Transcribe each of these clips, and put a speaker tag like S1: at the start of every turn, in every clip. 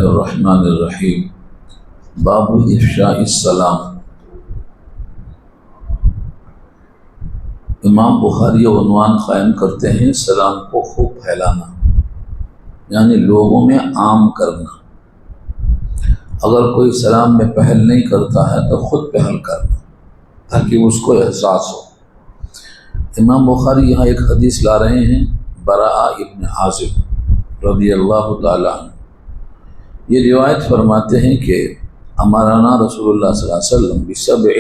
S1: الرحمن الرحیم باب افشاء السلام۔ امام بخاری عنوان قائم کرتے ہیں سلام کو خوب پھیلانا، یعنی لوگوں میں عام کرنا۔ اگر کوئی سلام میں پہل نہیں کرتا ہے تو خود پہل کرنا تاکہ اس کو احساس ہو۔ امام بخاری یہاں ایک حدیث لا رہے ہیں براء ابن عازب رضی اللہ تعالیٰ عنہ۔ یہ روایت فرماتے ہیں کہ امرنا رسول اللہ صلی اللہ علیہ وسلم بسبع،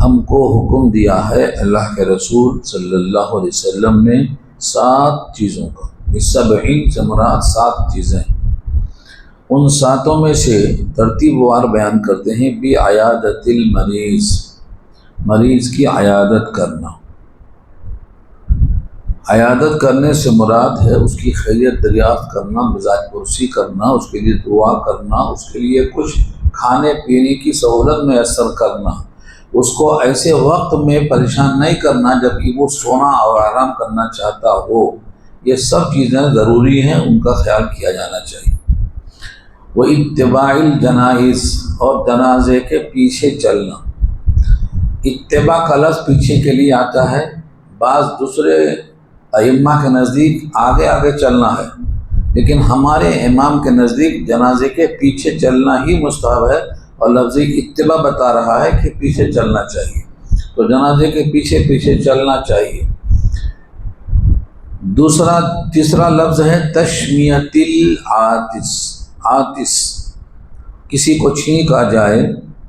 S1: ہم کو حکم دیا ہے اللہ کے رسول صلی اللہ علیہ وسلم نے 7 چیزوں کا۔ بسبع سے مراد 7 چیزیں، ان 7 میں سے ترتیب وار بیان کرتے ہیں۔ بعیادت المریض، مریض کی عیادت کرنا۔ عیادت کرنے سے مراد ہے اس کی خیریت دریافت کرنا، مزاج پرسی کرنا، اس کے لیے دعا کرنا، اس کے لیے کچھ کھانے پینے کی سہولت میسر کرنا، اس کو ایسے وقت میں پریشان نہیں کرنا جبکہ وہ سونا اور آرام کرنا چاہتا ہو۔ یہ سب چیزیں ضروری ہیں، ان کا خیال کیا جانا چاہیے۔ وہ اتباع الجنائز، اور جنازے کے پیچھے چلنا۔ اتباع کا لفظ پیچھے کے لیے آتا ہے، بعض دوسرے ائمہ کے نزدیک آگے آگے چلنا ہے، لیکن ہمارے امام کے نزدیک جنازے کے پیچھے چلنا ہی مستحب ہے، اور لفظ اتباع بتا رہا ہے کہ پیچھے چلنا چاہیے، تو جنازے کے پیچھے پیچھے چلنا چاہیے۔ تیسرا لفظ ہے تشمیت العاطس، عاطس، کسی کو چھینک آ جائے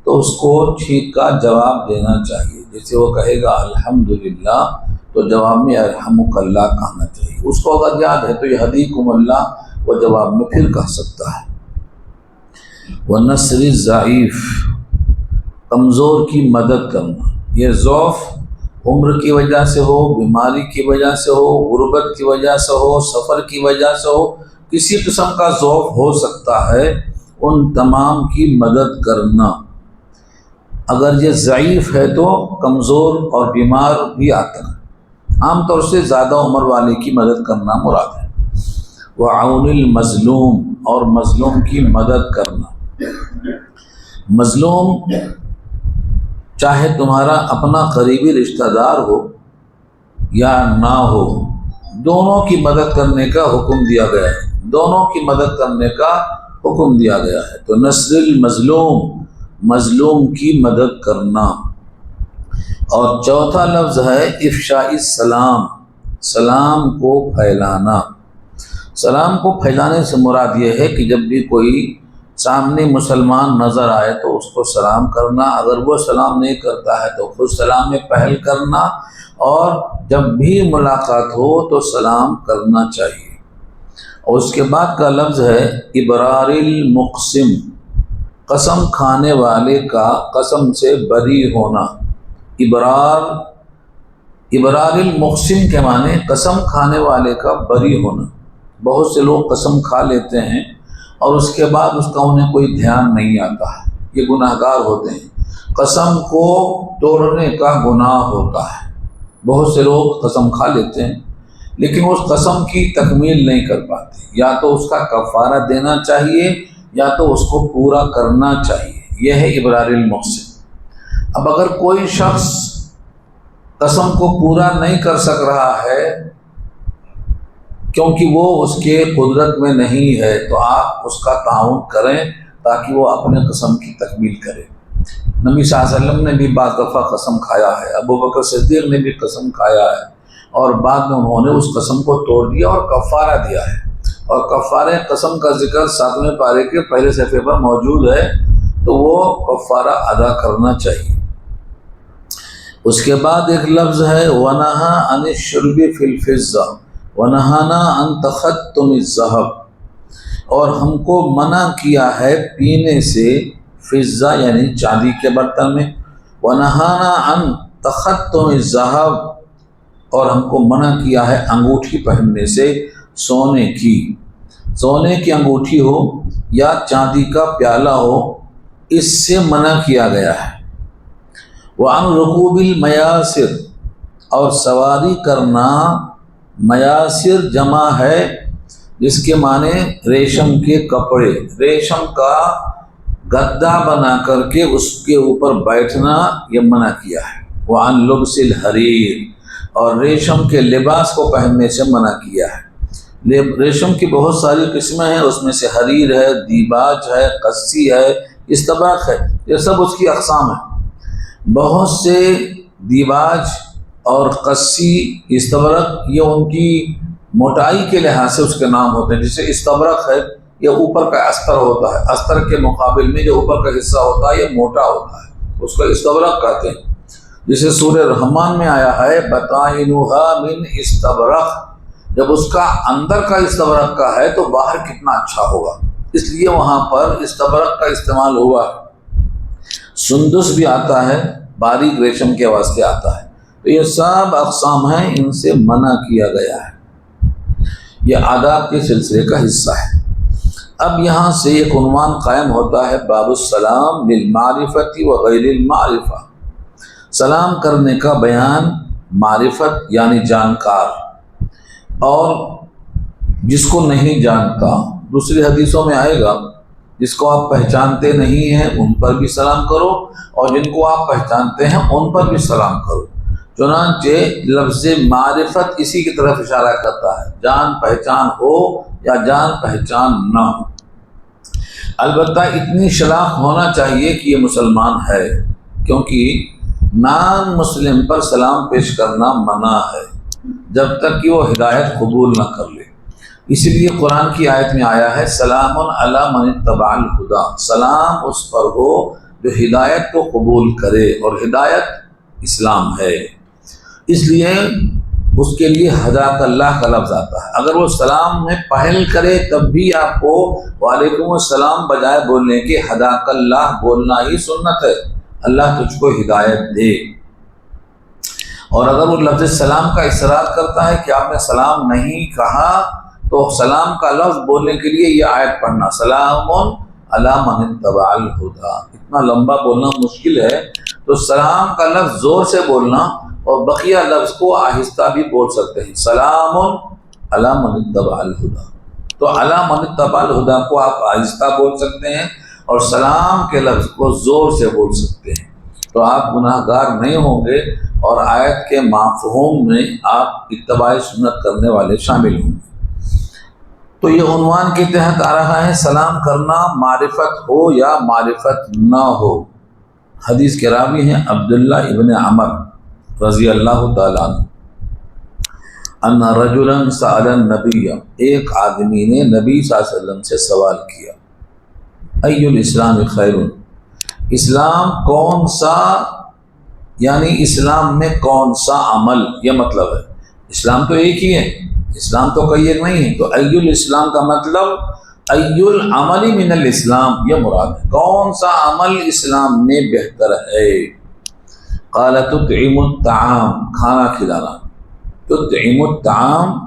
S1: تو اس کو چھینک کا جواب دینا چاہیے۔ جیسے وہ کہے گا الحمدللہ تو جواب میں یرحمک اللہ کہنا چاہیے۔ اس کو اگر یاد ہے تو یہدیکم اللہ وہ جواب میں پھر کہہ سکتا ہے۔ وَنَصْرِ الضَّعِیف، کمزور کی مدد کرنا۔ یہ ضعف عمر کی وجہ سے ہو، بیماری کی وجہ سے ہو، غربت کی وجہ سے ہو، سفر کی وجہ سے ہو، کسی قسم کا ضعف ہو سکتا ہے، ان تمام کی مدد کرنا۔ اگر یہ ضعیف ہے تو کمزور اور بیمار بھی آتا ہے، عام طور سے زیادہ عمر والے کی مدد کرنا مراد ہے۔ وعون المظلوم، اور مظلوم کی مدد کرنا۔ مظلوم چاہے تمہارا اپنا قریبی رشتہ دار ہو یا نہ ہو، دونوں کی مدد کرنے کا حکم دیا گیا ہے، دونوں کی مدد کرنے کا حکم دیا گیا ہے۔ تو نصر المظلوم، مظلوم کی مدد کرنا۔ اور چوتھا لفظ ہے افشاء السلام، سلام کو پھیلانا۔ سلام کو پھیلانے سے مراد یہ ہے کہ جب بھی کوئی سامنے مسلمان نظر آئے تو اس کو سلام کرنا، اگر وہ سلام نہیں کرتا ہے تو خود سلام میں پہل کرنا، اور جب بھی ملاقات ہو تو سلام کرنا چاہیے۔ اور اس کے بعد کا لفظ ہے ابرار المقسم، قسم کھانے والے کا قسم سے بری ہونا۔ ابرار المقسم کے معنی قسم کھانے والے کا بری ہونا۔ بہت سے لوگ قسم کھا لیتے ہیں اور اس کے بعد اس کا انہیں کوئی دھیان نہیں آتا ہے، یہ گناہ گار ہوتے ہیں۔ قسم کو توڑنے کا گناہ ہوتا ہے۔ بہت سے لوگ قسم کھا لیتے ہیں لیکن اس قسم کی تکمیل نہیں کر پاتے، یا تو اس کا کفارہ دینا چاہیے یا تو اس کو پورا کرنا چاہیے، یہ ہے ابرار المقسم۔ اب اگر کوئی شخص قسم کو پورا نہیں کر سک رہا ہے کیونکہ وہ اس کے قدرت میں نہیں ہے تو آپ اس کا تعاون کریں تاکہ وہ اپنے قسم کی تکمیل کرے۔ نبی صلی اللہ علیہ وسلم نے بھی بعض دفعہ قسم کھایا ہے، ابو بکر صدیق نے بھی قسم کھایا ہے، اور بعد میں انہوں نے اس قسم کو توڑ دیا اور کفارہ دیا ہے۔ اور کفارہ قسم کا ذکر 7ویں پارے کے پہلے صفحے پر موجود ہے، تو وہ کفارہ ادا کرنا چاہیے۔ اس کے بعد ایک لفظ ہے وَنَهَا عَنِ الشُّرْبِ فِي الْفِضَّةِ وَنَهَانَا عَنْ تَخَتُّمِ الذَّهَبِ، اور ہم کو منع کیا ہے پینے سے فضہ یعنی چاندی کے برتن میں، وَنَهَانَا عَنْ تَخَتُّمِ الذَّهَبِ، اور ہم کو منع کیا ہے انگوٹھی پہننے سے سونے کی، سونے کی انگوٹھی ہو یا چاندی کا پیالہ ہو، اس سے منع کیا گیا ہے۔ وَعَنْ رُكُوبِ الْمَيَاسِرِ، اور سواری کرنا، میاسر جمع ہے جس کے معنی ریشم کے کپڑے، ریشم کا گدا بنا کر کے اس کے اوپر بیٹھنا یہ منع کیا ہے۔ وعن لبس الحریر، اور ریشم کے لباس کو پہننے سے منع کیا ہے۔ ریشم کی بہت ساری قسمیں ہیں، اس میں سے حریر ہے، دیباج ہے، قصی ہے، استبرق ہے، یہ سب اس کی اقسام ہیں۔ بہت سے دیباج اور قصی، استبرق، یہ ان کی موٹائی کے لحاظ سے اس کے نام ہوتے ہیں۔ جیسے استبرق ہے، یہ اوپر کا استر ہوتا ہے، استر کے مقابل میں جو اوپر کا حصہ ہوتا ہے یہ موٹا ہوتا ہے، اس کو استبرق کہتے ہیں۔ جسے سورہ رحمان میں آیا ہے بطائنها من استبرق، جب اس کا اندر کا استبرق کا ہے تو باہر کتنا اچھا ہوگا، اس لیے وہاں پر استبرق کا استعمال ہوا ہے۔ سندس بھی آتا ہے، باریک ریشم کے واسطے آتا ہے۔ تو یہ سب اقسام ہیں، ان سے منع کیا گیا ہے، یہ آداب کے سلسلے کا حصہ ہے۔ اب یہاں سے ایک عنوان قائم ہوتا ہے، باب السلام للمعرفت وغیر المعرفہ، سلام کرنے کا بیان معرفت یعنی جانکار اور جس کو نہیں جانتا۔ دوسری حدیثوں میں آئے گا جس کو آپ پہچانتے نہیں ہیں ان پر بھی سلام کرو، اور جن کو آپ پہچانتے ہیں ان پر بھی سلام کرو۔ چنانچہ لفظ معرفت اسی کی طرف اشارہ کرتا ہے، جان پہچان ہو یا جان پہچان نہ ہو۔ البتہ اتنی شناخت ہونا چاہیے کہ یہ مسلمان ہے، کیونکہ نان مسلم پر سلام پیش کرنا منع ہے جب تک کہ وہ ہدایت قبول نہ کر لے۔ اسی لیے قرآن کی آیت میں آیا ہے سلام علی من اتبع الہدی، سلام اس پر ہو جو ہدایت کو قبول کرے، اور ہدایت اسلام ہے، اس لیے اس کے لیے ہدایت اللہ کا لفظ آتا ہے۔ اگر وہ سلام میں پہل کرے تب بھی آپ کو وعلیکم السلام بجائے بولنے کے ہدایت اللہ بولنا ہی سنت ہے، اللہ تجھ کو ہدایت دے۔ اور اگر وہ لفظ سلام کا اصرار کرتا ہے کہ آپ نے سلام نہیں کہا تو سلام کا لفظ بولنے کے لیے یہ آیت پڑھنا، سلام علی من اتبع الہدی، اتنا لمبا بولنا مشکل ہے، تو سلام کا لفظ زور سے بولنا اور بقیہ لفظ کو آہستہ بھی بول سکتے ہیں، سلام علی من اتبع الہدی۔ تو علی من اتبع الہدی کو آپ آہستہ بول سکتے ہیں اور سلام کے لفظ کو زور سے بول سکتے ہیں، تو آپ گناہ گار نہیں ہوں گے اور آیت کے مفہوم میں آپ اتباع سنت کرنے والے شامل ہوں گے۔ تو یہ عنوان کے تحت آ رہا ہے سلام کرنا معرفت ہو یا معرفت نہ ہو۔ حدیث کے راوی ہیں عبداللہ ابن عمر رضی اللہ تعالیٰ عنہ، ان رجلا سأل النبی، ایک آدمی نے نبی صلی اللہ علیہ وسلم سے سوال کیا، ای الاسلام خیر، اسلام کون سا، یعنی اسلام میں کون سا عمل، یہ مطلب ہے۔ اسلام تو ایک ہی ہے، اسلام تو کئی ایک نہیں ہے، تو ای الاسلام کا مطلب ای العمل من الاسلام، یہ مراد ہے، کون سا عمل اسلام میں بہتر ہے۔ قال تطعم الطعام، کھانا کھلانا، تطعم الطعام،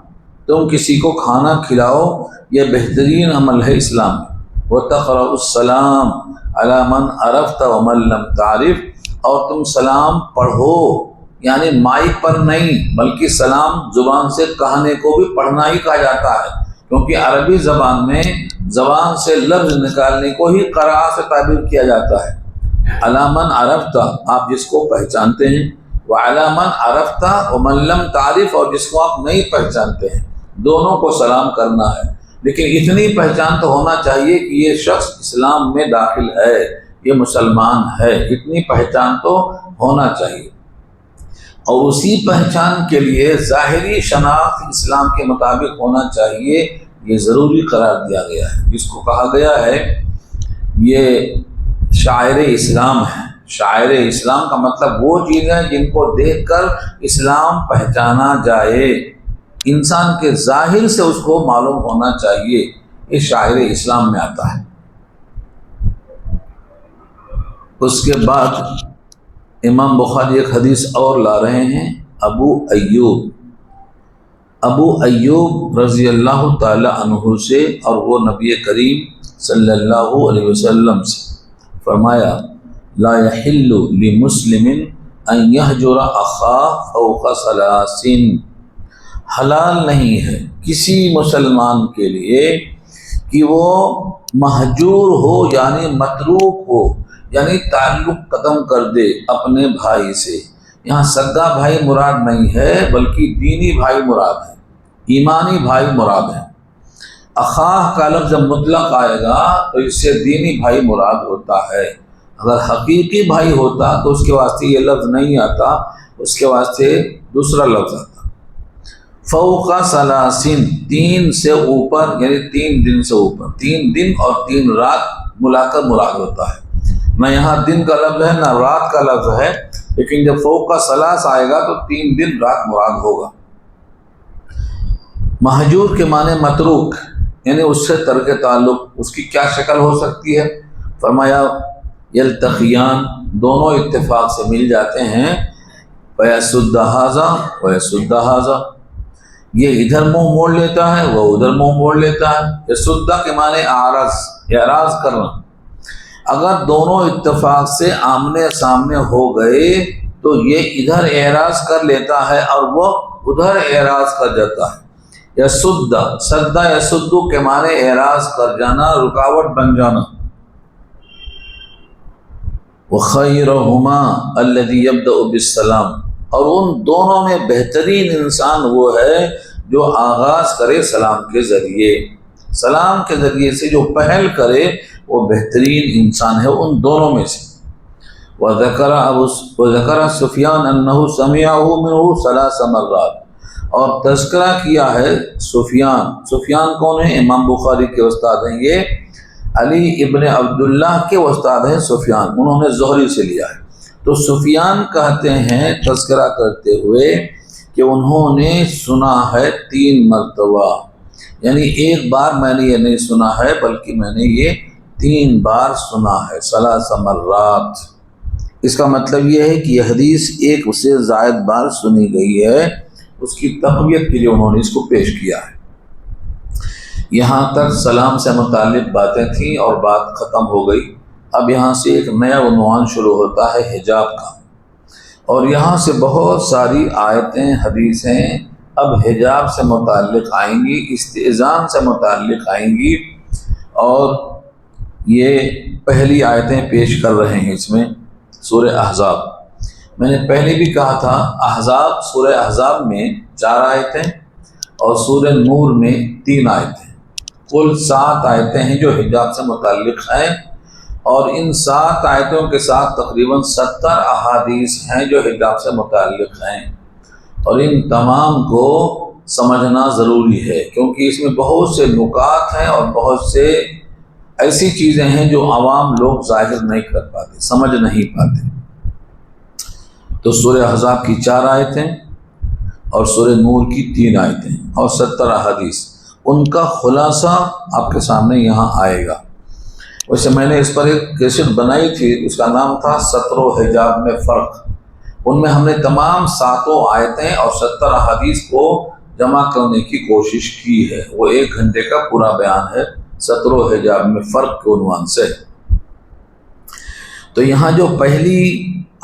S1: تم کسی کو کھانا کھلاؤ، یہ بہترین عمل ہے اسلام میں۔ وتقرأ السلام علی من عرفت ومن لم تعرف، اور تم سلام پڑھو، یعنی مائک پر نہیں بلکہ سلام زبان سے کہنے کو بھی پڑھنا ہی کہا جاتا ہے، کیونکہ عربی زبان میں زبان سے لفظ نکالنے کو ہی قراءت سے تعبیر کیا جاتا ہے۔ علی من عرفت، آپ جس کو پہچانتے ہیں، وعلی من عرفت ومن لم تعرف، اور جس کو آپ نہیں پہچانتے ہیں، دونوں کو سلام کرنا ہے۔ لیکن اتنی پہچان تو ہونا چاہیے کہ یہ شخص اسلام میں داخل ہے، یہ مسلمان ہے، اتنی پہچان تو ہونا چاہیے۔ اور اسی پہچان کے لیے ظاہری شناخت اسلام کے مطابق ہونا چاہیے، یہ ضروری قرار دیا گیا ہے، جس کو کہا گیا ہے یہ شاعر اسلام ہے۔ شاعر اسلام کا مطلب وہ چیز ہے جن کو دیکھ کر اسلام پہچانا جائے، انسان کے ظاہر سے اس کو معلوم ہونا چاہیے، یہ شاعر اسلام میں آتا ہے۔ اس کے بعد امام بخاری ایک حدیث اور لا رہے ہیں، ابو ایوب رضی اللہ تعالی عنہ سے، اور وہ نبی کریم صلی اللہ علیہ وسلم سے، فرمایا لا يحل لمسلم ان يهجر اخاه فوق ثلاث، حلال نہیں ہے کسی مسلمان کے لیے کہ وہ مہجور ہو یعنی متروک ہو، یعنی تعلق ختم کر دے اپنے بھائی سے۔ یہاں سگا بھائی مراد نہیں ہے بلکہ دینی بھائی مراد ہے، ایمانی بھائی مراد ہے۔ اخاہ کا لفظ جب مطلق آئے گا تو اس سے دینی بھائی مراد ہوتا ہے۔ اگر حقیقی بھائی ہوتا تو اس کے واسطے یہ لفظ نہیں آتا، اس کے واسطے دوسرا لفظ آتا۔ فوق ثلاثین، 3 سے اوپر یعنی 3 دن سے اوپر، 3 دن اور 3 رات ملا کر مراد ہوتا ہے۔ نہ یہاں دن کا لفظ ہے نہ رات کا لفظ ہے، لیکن جب فوق کا ثلاث آئے گا تو 3 دن رات مراد ہوگا۔ مہجور کے معنی متروک، یعنی اس سے ترک تعلق۔ اس کی کیا شکل ہو سکتی ہے؟ فرمایا یلتقیان، دونوں اتفاق سے مل جاتے ہیں، ویسد ھذا ویسد ھذا، یہ ادھر منہ موڑ لیتا ہے وہ ادھر منہ موڑ لیتا ہے۔ یسد کے معنی اعراض کرنا۔ اگر دونوں اتفاق سے آمنے سامنے ہو گئے تو یہ ادھر اعراض کر لیتا ہے اور وہ ادھر اعراض کر جاتا ہے۔ یسد، سدا یسد کے معنی اعراض کر جانا، رکاوٹ بن جانا۔ وَخَيْرُهُمَا الَّذِي يَبْدَأُ بِالسَّلَامِ، اور ان دونوں میں بہترین انسان وہ ہے جو آغاز کرے سلام کے ذریعے، سلام کے ذریعے سے جو پہل کرے وہ بہترین انسان ہے ان دونوں میں سے۔ وَذَكَرَ سفیان أَنَّهُ سَمِعَهُ مِنْهُ 3 مرات، اور تذکرہ کیا ہے سفیان کون ہے؟ امام بخاری کے استاد ہیں، یہ علی ابن عبداللہ کے استاد ہیں سفیان، انہوں نے زہری سے لیا ہے۔ تو سفیان کہتے ہیں تذکرہ کرتے ہوئے کہ انہوں نے سنا ہے 3 مرتبہ، یعنی ایک بار میں نے یہ نہیں سنا ہے بلکہ میں نے یہ 3 بار سنا ہے، 3 مرات۔ اس کا مطلب یہ ہے کہ یہ حدیث ایک سے زائد بار سنی گئی ہے، اس کی تقویت کے لیے انہوں نے اس کو پیش کیا ہے۔ یہاں تک سلام سے متعلق باتیں تھیں اور بات ختم ہو گئی۔ اب یہاں سے ایک نیا عنوان شروع ہوتا ہے حجاب کا، اور یہاں سے بہت ساری آیتیں حدیثیں اب حجاب سے متعلق آئیں گی، استئذان سے متعلق آئیں گی، اور یہ پہلی آیتیں پیش کر رہے ہیں اس میں سورہ احزاب۔ میں نے پہلے بھی کہا تھا احزاب، سورہ احزاب میں 4 آیتیں اور سورہ نور میں 3 آیتیں، کل 7 آیتیں ہیں جو حجاب سے متعلق ہیں، اور ان 7 آیتوں کے ساتھ تقریباً 70 احادیث ہیں جو حجاب سے متعلق ہیں، اور ان تمام کو سمجھنا ضروری ہے کیونکہ اس میں بہت سے نکات ہیں اور بہت سے ایسی چیزیں ہیں جو عوام لوگ ظاہر نہیں کر پاتے، سمجھ نہیں پاتے۔ تو سورہ احزاب کی 4 آیتیں اور سورہ نور کی 3 آیتیں اور 70 احادیث، ان کا خلاصہ آپ کے سامنے یہاں آئے گا۔ ویسے میں نے اس پر ایک کیسٹ بنائی تھی، اس کا نام تھا سطر و حجاب میں فرق۔ ان میں ہم نے تمام 7 آیتیں اور 70 احادیث کو جمع کرنے کی کوشش کی ہے، وہ 1 گھنٹے کا پورا بیان ہے سطر و حجاب میں فرق کے عنوان سے۔ تو یہاں جو پہلی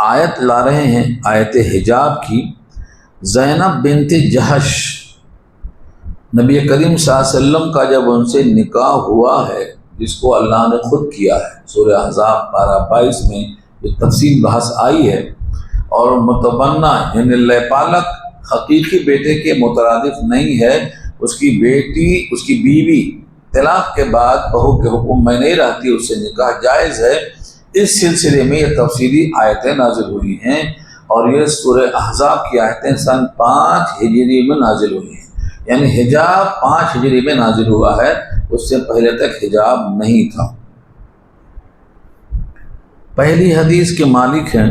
S1: آیت لا رہے ہیں آیت حجاب کی، زینب بنت جہش، نبی کریم صلی اللہ علیہ وسلم کا جب ان سے نکاح ہوا ہے، جس کو اللہ نے خود کیا ہے، سورہ احزاب 12-22 میں جو تفصیل بحث آئی ہے، اور متبنہ یعنی اللہ پالک حقیقی بیٹے کے مترادف نہیں ہے، اس کی بیٹی، اس کی بیوی طلاق کے بعد بہو کے حکم میں نہیں رہتی، اس سے نکاح جائز ہے۔ اس سلسلے میں یہ تفصیلی آیتیں نازل ہوئی ہیں، اور یہ سورہ احزاب کی آیتیں سن 5 ہجری میں نازل ہوئی ہیں، یعنی حجاب 5 ہجری میں نازل ہوا ہے، اس سے پہلے تک حجاب نہیں تھا۔ پہلی حدیث کے مالک ہیں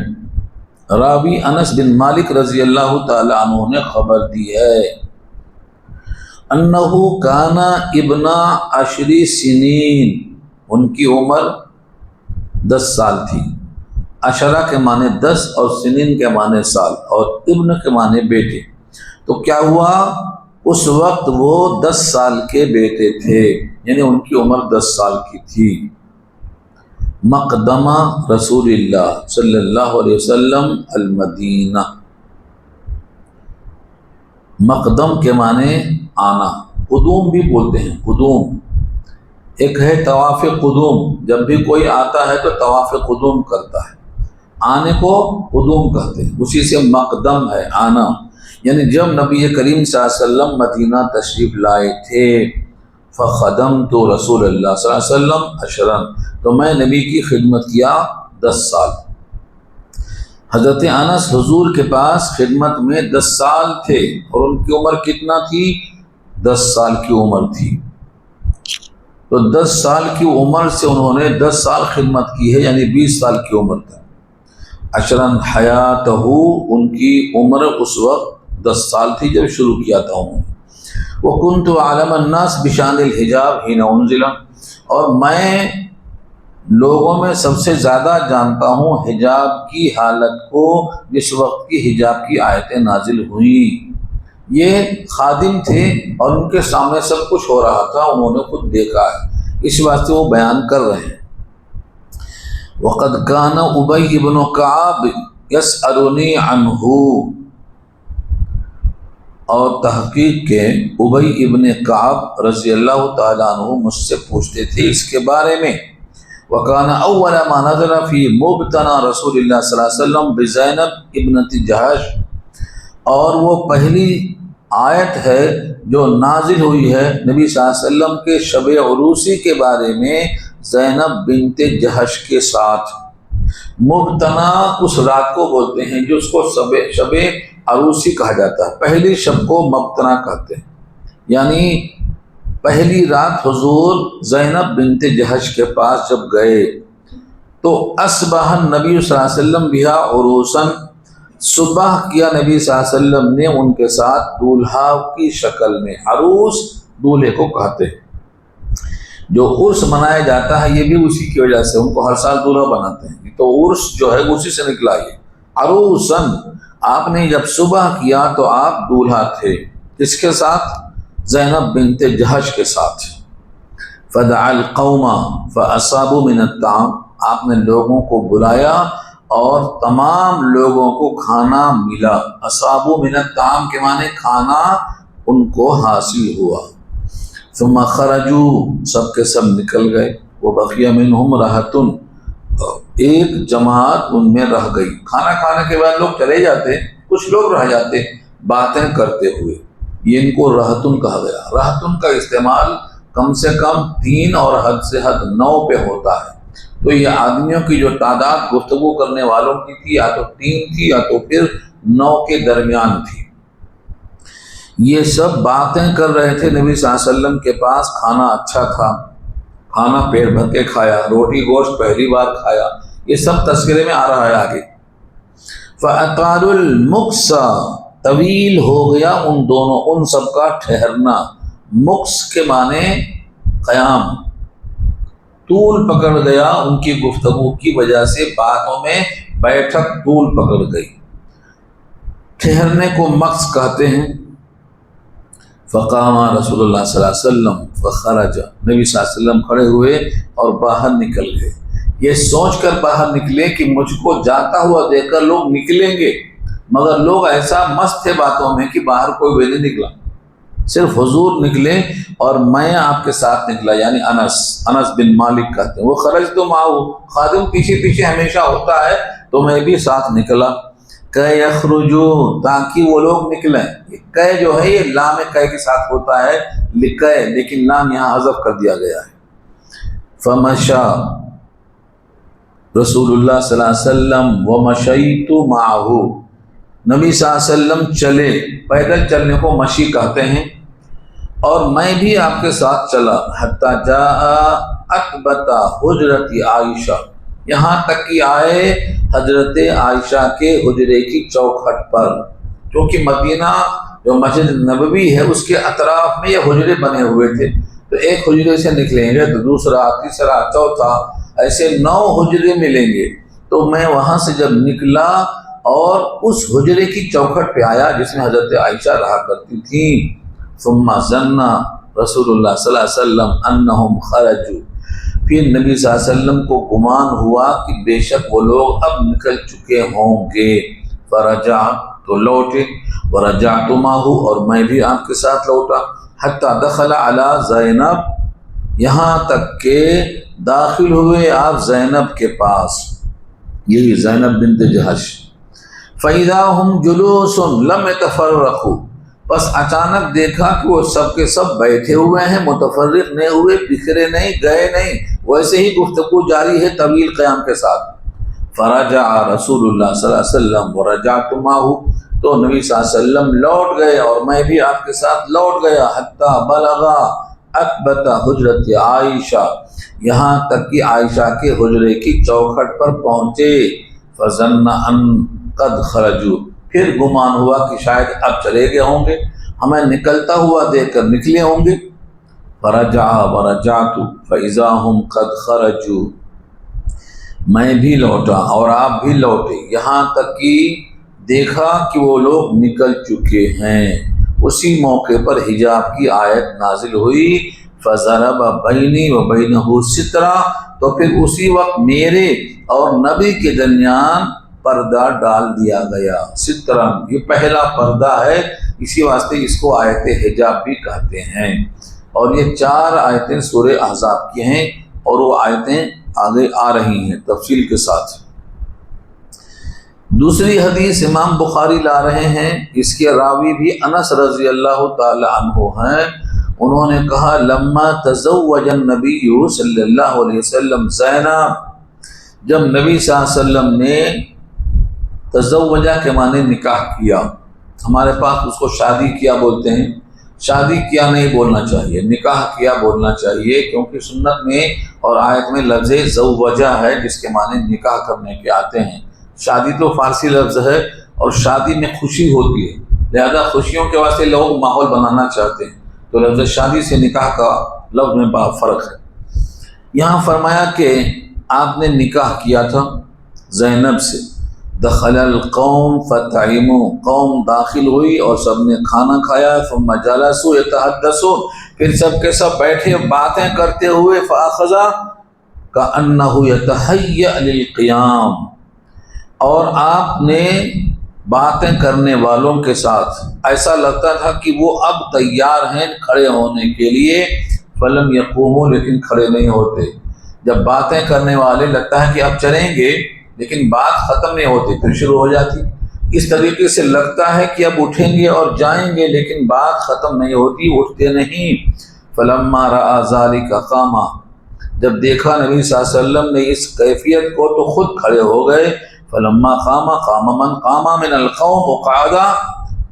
S1: راوی انس بن مالک رضی اللہ تعالی عنہ نے خبر دی ہے، انہو کانا ابن 10 سنین، ان کی عمر 10 سال تھی۔ عشرہ کے معنی 10 اور سنین کے معنی سال، اور ابن کے معنی بیٹے۔ تو کیا ہوا، اس وقت وہ 10 سال کے بیٹے تھے، یعنی ان کی عمر 10 سال کی تھی۔ مقدمہ رسول اللہ صلی اللہ علیہ وسلم المدینہ، مقدم کے معنی آنا، قدوم بھی بولتے ہیں، قدوم ایک ہے طواف قدوم، جب بھی کوئی آتا ہے تو طواف قدوم کرتا ہے، آنے کو قدوم کہتے ہیں، اسی سے مقدم ہے آنا۔ یعنی جب نبی کریم صلی اللہ علیہ وسلم مدینہ تشریف لائے تھے، فخدمت رسول اللہ صلی اللہ علیہ وسلم عشرن، تو میں نبی کی خدمت کیا 10 سال۔ حضرت انس حضور کے پاس خدمت میں 10 سال تھے، اور ان کی عمر کتنا تھی؟ 10 سال کی عمر تھی۔ تو 10 سال کی عمر سے انہوں نے 10 سال خدمت کی ہے، یعنی 20 سال کی عمر تک۔ عشرن حیاتہ، ان کی عمر اس وقت 10 سال تھی جب شروع کیا تھا انہوں نے۔ وَكُنْتُ أَعْلَمَ النَّاسِ بِشَأْنِ الْحِجَابِ حِينَ أُنزِلَ، اور میں لوگوں میں سب سے زیادہ جانتا ہوں حجاب کی حالت کو جس وقت کی حجاب کی آیتیں نازل ہوئیں۔ یہ خادم تھے اور ان کے سامنے سب کچھ ہو رہا تھا، انہوں نے خود دیکھا ہے، اس واسطے وہ بیان کر رہے ہیں۔ وَقَدْ كَانَ أُبَيْ بْنُ كَعْبٍ يَسْأَلُنِي عَنْهُ، اور تحقیق کے ابی ابن کعب رضی اللہ تعالیٰ عنہ مجھ سے پوچھتے تھے اس کے بارے میں۔ وَكَانَ أَوَّلَ مَا نَزَلَ فِي مُبْتَنَا رسول اللہ صلی اللہ علیہ وسلم بزینب ابنت جحش، اور وہ پہلی آیت ہے جو نازل ہوئی ہے نبی صلی اللہ علیہ وسلم کے شب عروسی کے بارے میں زینب بنت جحش کے ساتھ۔ مبتنا اس رات کو بولتے ہیں جو اس کو شب عروسی کہا جاتا ہے، پہلی شب کو مبتنا کہتے ہیں، یعنی پہلی رات حضور زینب بنت جحش کے پاس جب گئے تو اصبح النبی صلی اللہ علیہ وسلم بہا عروسن، صبح کیا نبی صلی اللہ علیہ وسلم نے ان کے ساتھ دولہا کی شکل میں۔ عروس دولہے کو کہتے ہیں، جو عرس منایا جاتا ہے یہ بھی اسی کی وجہ سے، ان کو ہر سال دولہا بناتے ہیں، تو عرس جو ہے اسی سے نکلا یہ عروسن۔ آپ نے جب صبح کیا تو آپ دولہا تھے، کس کے ساتھ؟ زینب بنت جحش کے ساتھ۔ فدعا القوم فاصابوا من الطعام، آپ نے لوگوں کو بلایا اور تمام لوگوں کو کھانا ملا۔ اصابوا من الطعام کے معنی کھانا ان کو حاصل ہوا۔ ثم خرجوا، سب کے سب نکل گئے۔ وبقي منهم رهة، ایک جماعت ان میں رہ گئی۔ کھانا کھانے کے بعد لوگ چلے جاتے، کچھ لوگ رہ جاتے باتیں کرتے ہوئے، یہ ان کو رہتن کہا گیا۔ رہتن کا استعمال کم سے کم 3 اور حد سے حد 9 پہ ہوتا ہے، تو یہ آدمیوں کی جو تعداد گفتگو کرنے والوں کی تھی یا تو 3 تھی یا تو پھر 9 کے درمیان تھی۔ یہ سب باتیں کر رہے تھے نبی صلی اللہ علیہ وسلم کے پاس، کھانا اچھا تھا، کھانا پیٹ بھر کے کھایا، روٹی گوشت پہلی بار کھایا، یہ سب تذکرے میں آ رہا ہے آگے۔ فَأَطَالُوا الْمُكْسَ، طویل ہو گیا ان دونوں، ان سب کا ٹھہرنا۔ مکس کے معنی قیام، طول پکڑ گیا ان کی گفتگو کی وجہ سے، باتوں میں بیٹھک طول پکڑ گئی، ٹھہرنے کو مکس کہتے ہیں۔ فقام رسول اللہ صلی اللہ علیہ وسلم فخرج، نبی صلی اللہ علیہ وسلم کھڑے ہوئے اور باہر نکل گئے، یہ سوچ کر باہر نکلے کہ مجھ کو جاتا ہوا دیکھ کر لوگ نکلیں گے، مگر لوگ ایسا مست تھے باتوں میں کہ باہر کوئی بھی نہیں نکلا، صرف حضور نکلے اور میں آپ کے ساتھ نکلا، یعنی انس بن مالک کہتے ہیں۔ وہ خرج تو ماؤ، خادم پیچھے پیچھے ہمیشہ ہوتا ہے تو میں بھی ساتھ نکلا۔ کہ یخرجو، تاکہ وہ لوگ نکلیں، کہ جو ہے یہ لام کہ کے ساتھ ہوتا ہے لکھے، لیکن لام یہاں حذف کر دیا گیا ہے۔ فمشا رسول اللہ صلی اللہ علیہ وسلم ومشیت معہ، نبی صلی اللہ علیہ وسلم چلے، پیدل چلنے کو مشی کہتے ہیں، اور میں بھی آپ کے ساتھ چلا۔ حتی جاء عتبۃ حجرت عائشہ، یہاں تک کہ آئے حضرت عائشہ کے حجرے کی چوکھٹ پر، کیونکہ مدینہ جو مسجد نبوی ہے اس کے اطراف میں یہ حجرے بنے ہوئے تھے، تو ایک حجرے سے نکلیں گے تو دوسرا، تیسرا، چوتھا، ایسے 9 حجرے ملیں گے۔ تو میں وہاں سے جب نکلا اور اس حجرے کی چوکھٹ پہ آیا جس میں حضرت عائشہ رہا کرتی تھیں۔ ثم ظن رسول اللہ صلی اللہ علیہ وسلم انہم خرجوا، پھر نبی صلی اللہ علیہ وسلم کو گمان ہوا کہ بے شک وہ لوگ اب نکل چکے ہوں گے۔ فرجع، تو لوٹے، ورجعت معه اور میں بھی آپ کے ساتھ لوٹا، حتی دخل علی زینب یہاں تک کہ داخل ہوئے آپ زینب کے پاس، یہی زینب بنت جہش۔ فَإِذَا هُمْ جُلُوسٌ لَمْ يَتَفَرَّقُوا بس اچانک دیکھا کہ وہ سب کے سب بیٹھے ہوئے ہیں، متفرق نہیں ہوئے، بکھرے نہیں، گئے نہیں، ویسے ہی گفتگو جاری ہے طویل قیام کے ساتھ۔ فرجع رسول اللہ صلی اللہ علیہ وسلم ورجعت معه تو نبی صلی اللہ علیہ وسلم لوٹ گئے اور میں بھی آپ کے ساتھ لوٹ گیا، حتی بلغا اکبت حجرت عائشہ یہاں تک کہ عائشہ کے حجرے کی چوکھٹ پر پہنچے۔ فظن ان قد خرجوا پھر گمان ہوا کہ شاید اب چلے گئے ہوں گے، ہمیں نکلتا ہوا دیکھ کر نکلے ہوں گے۔ فرجع ورجعت فاذا هم قد خرجوا میں بھی لوٹا اور آپ بھی لوٹے، یہاں تک کہ دیکھا کہ وہ لوگ نکل چکے ہیں۔ اسی موقع پر حجاب کی آیت نازل ہوئی، فضرب بینی و بینہ سترہ تو پھر اسی وقت میرے اور نبی کے درمیان پردہ ڈال دیا گیا۔ سترہ یہ پہلا پردہ ہے، اسی واسطے اس کو آیت حجاب بھی کہتے ہیں۔ اور یہ 4 آیتیں سورہ احزاب کی ہیں اور وہ آیتیں آگے آ رہی ہیں تفصیل کے ساتھ۔ دوسری حدیث امام بخاری لا رہے ہیں، اس کے راوی بھی انس رضی اللہ تعالی عنہ ہیں۔ انہوں نے کہا لما تزوج النبی صلی اللہ علیہ وسلم زینب جب نبی صلی اللہ علیہ وسلم نے تزوجہ کے معنی نکاح کیا، ہمارے پاس اس کو شادی کیا بولتے ہیں، شادی کیا نہیں بولنا چاہیے، نکاح کیا بولنا چاہیے، کیونکہ سنت میں اور آیت میں لفظ زوجہ ہے جس کے معنی نکاح کرنے کے آتے ہیں۔ شادی تو فارسی لفظ ہے اور شادی میں خوشی ہوتی ہے، لہذا خوشیوں کے واسطے لوگ ماحول بنانا چاہتے ہیں، تو لفظ شادی سے نکاح کا لفظ میں بہت فرق ہے۔ یہاں فرمایا کہ آپ نے نکاح کیا تھا زینب سے۔ دخل القوم فطعموا قوم داخل ہوئی اور سب نے کھانا کھایا، ثم جلسوا يتحدثون پھر سب کے سب بیٹھے باتیں کرتے ہوئے، فاخذ كأنه يتهيأ للقيام اور آپ نے باتیں کرنے والوں کے ساتھ ایسا لگتا تھا کہ وہ اب تیار ہیں کھڑے ہونے کے لیے، فلم يقوموا لیکن کھڑے نہیں ہوتے۔ جب باتیں کرنے والے لگتا ہے کہ اب چلیں گے لیکن بات ختم نہیں ہوتی پھر شروع ہو جاتی، اس طریقے سے لگتا ہے کہ اب اٹھیں گے اور جائیں گے لیکن بات ختم نہیں ہوتی، اٹھتے نہیں۔ فلما رأى ذلك قام جب دیکھا نبی صلی اللہ علیہ وسلم نے اس کیفیت کو تو خود کھڑے ہو گئے۔ فلما قام قام من قام من القوم وقعد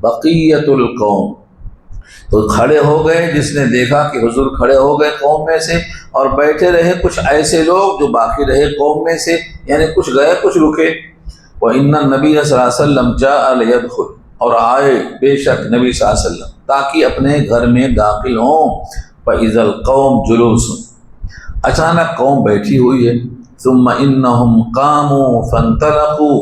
S1: بقیۃ القوم تو کھڑے ہو گئے جس نے دیکھا کہ حضور کھڑے ہو گئے قوم میں سے، اور بیٹھے رہے کچھ ایسے لوگ جو باقی رہے قوم میں سے، یعنی کچھ گئے کچھ رکے۔ وَإِنَّ النَّبِيَّ صلی اللہ علیہ وسلم جاء لِيَدْخُلْ اور آئے بے شک نبی صلی اللہ علیہ وسلم تاکہ اپنے گھر میں داخل ہوں۔ فَإِذَا الْقَوْمُ جُلُوسٌ اچانک قوم بیٹھی ہوئی ہے۔ ثُمَّ إِنَّهُمْ قَامُوا فَانْطَلَقُوا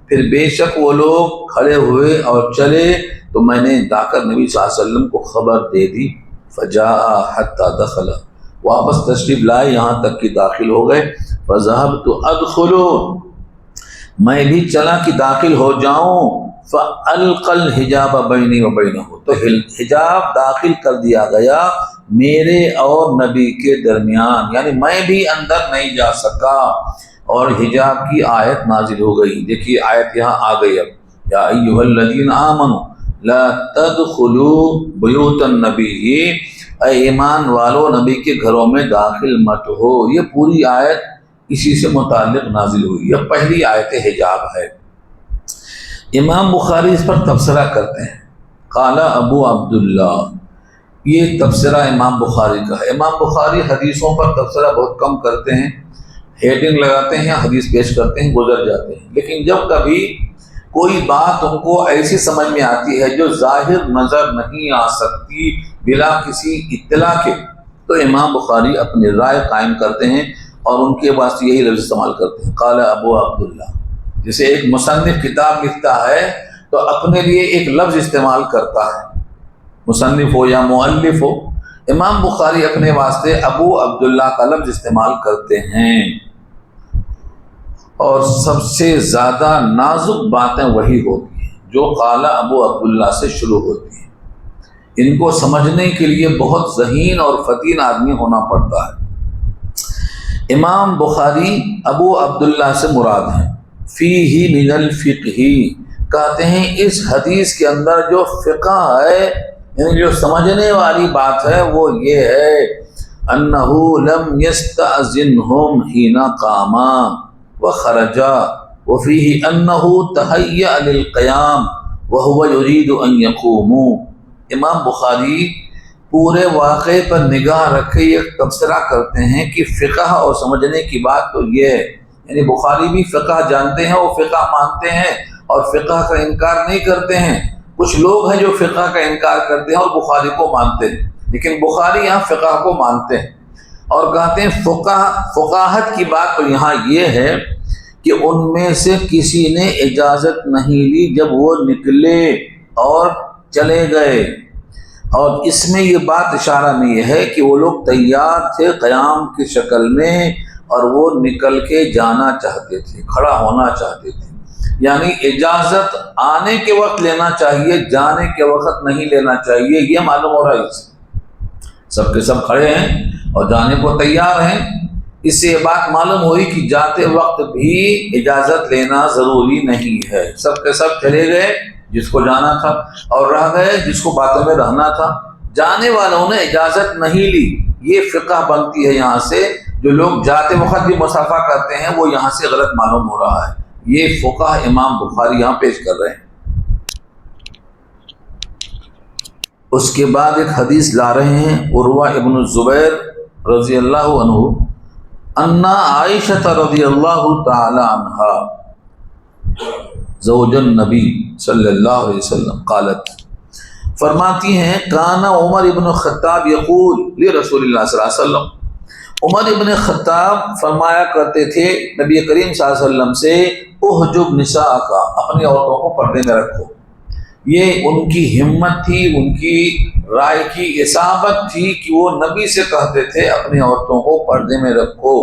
S1: پھر بے شک وہ لوگ کھڑے ہوئے اور چلے، تو میں نے جا کر نبی صلی اللہ علیہ وسلم کو خبر دے دی۔ فجاء حتی دخل واپس تشریف لائے یہاں تک کہ داخل ہو گئے۔ فذهبت ادخل میں بھی چلا کہ داخل ہو جاؤں۔ فالقى الحجاب بینی و بینہ تو حجاب داخل کر دیا گیا میرے اور نبی کے درمیان، یعنی میں بھی اندر نہیں جا سکا اور حجاب کی آیت نازل ہو گئی۔ دیکھیے آیت یہاں آ گئی اب، یا ایھا الذین آمنوا لا تدخلوا بیوت النبی اے ایمان والو نبی کے گھروں میں داخل مت ہو۔ یہ پوری آیت اسی سے متعلق نازل ہوئی، یہ پہلی آیت حجاب ہے۔ امام بخاری اس پر تبصرہ کرتے ہیں، قال ابو عبداللہ، یہ تبصرہ امام بخاری کا ہے۔ امام بخاری حدیثوں پر تبصرہ بہت کم کرتے ہیں، ہیڈنگ لگاتے ہیں، حدیث پیش کرتے ہیں، گزر جاتے ہیں، لیکن جب کبھی کوئی بات ان کو ایسی سمجھ میں آتی ہے جو ظاہر نظر نہیں آ سکتی بلا کسی اطلاع کے، تو امام بخاری اپنی رائے قائم کرتے ہیں اور ان کے واسطے یہی لفظ استعمال کرتے ہیں، قال ابو عبداللہ۔ جیسے ایک مصنف کتاب لکھتا ہے تو اپنے لیے ایک لفظ استعمال کرتا ہے، مصنف ہو یا مؤلف ہو، امام بخاری اپنے واسطے ابو عبداللہ کا لفظ استعمال کرتے ہیں، اور سب سے زیادہ نازک باتیں وہی ہوتی ہیں جو قال ابو عبداللہ سے شروع ہوتی ہیں۔ ان کو سمجھنے کے لیے بہت ذہین اور فطین آدمی ہونا پڑتا ہے۔ امام بخاری ابو عبداللہ سے مراد ہیں۔ فیہ من الفقہ، کہتے ہیں اس حدیث کے اندر جو فقہ ہے، یعنی جو سمجھنے والی بات ہے، وہ یہ ہے انہ لم یستأذنہم حین قاما وخرجا وفیہ انہ تہیأ للقیام وہو یرید ان یقوموا۔ امام بخاری پورے واقعے پر نگاہ رکھے یہ تبصرہ کرتے ہیں کہ فقہ اور سمجھنے کی بات تو یہ ہے، یعنی بخاری بھی فقہ جانتے ہیں، وہ فقہ مانتے ہیں اور فقہ کا انکار نہیں کرتے ہیں۔ کچھ لوگ ہیں جو فقہ کا انکار کرتے ہیں اور بخاری کو مانتے ہیں، لیکن بخاری یہاں فقہ کو مانتے ہیں اور کہتے ہیں فقاہت کی بات تو یہاں یہ ہے کہ ان میں سے کسی نے اجازت نہیں لی جب وہ نکلے اور چلے گئے، اور اس میں یہ بات اشارہ نہیں ہے کہ وہ لوگ تیار تھے قیام کی شکل میں اور وہ نکل کے جانا چاہتے تھے، کھڑا ہونا چاہتے تھے، یعنی اجازت آنے کے وقت لینا چاہیے، جانے کے وقت نہیں لینا چاہیے، یہ معلوم ہو رہا ہے۔ اس سب کے سب کھڑے ہیں اور جانے کو تیار ہیں، اس سے یہ بات معلوم ہوئی کہ جاتے وقت بھی اجازت لینا ضروری نہیں ہے۔ سب کے سب چلے گئے جس کو جانا تھا، اور رہ گئے جس کو باتوں میں رہنا تھا۔ جانے والوں نے اجازت نہیں لی، یہ فقہ بنتی ہے یہاں سے۔ جو لوگ جاتے وقت بھی مصافحہ کرتے ہیں وہ یہاں سے غلط معلوم ہو رہا ہے، یہ فقہ امام بخاری یہاں پیش کر رہے ہیں۔ اس کے بعد ایک حدیث لا رہے ہیں عروہ ابن الزبیر رضی اللہ عنہ، ان عائشہ رضی اللہ تعالی عنہا زوج النبی صلی اللہ علیہ وسلم قالت، فرماتی ہیں کان عمر ابن خطاب یقول لرسول اللہ صلی اللہ علیہ وسلم، عمر ابن خطاب فرمایا کرتے تھے نبی کریم صلی اللہ علیہ وسلم سے، احجب نساءک، اپنی عورتوں کو پردے میں رکھو۔ یہ ان کی ہمت تھی، ان کی رائے کی اصابت تھی کہ وہ نبی سے کہتے تھے اپنی عورتوں کو پردے میں رکھو۔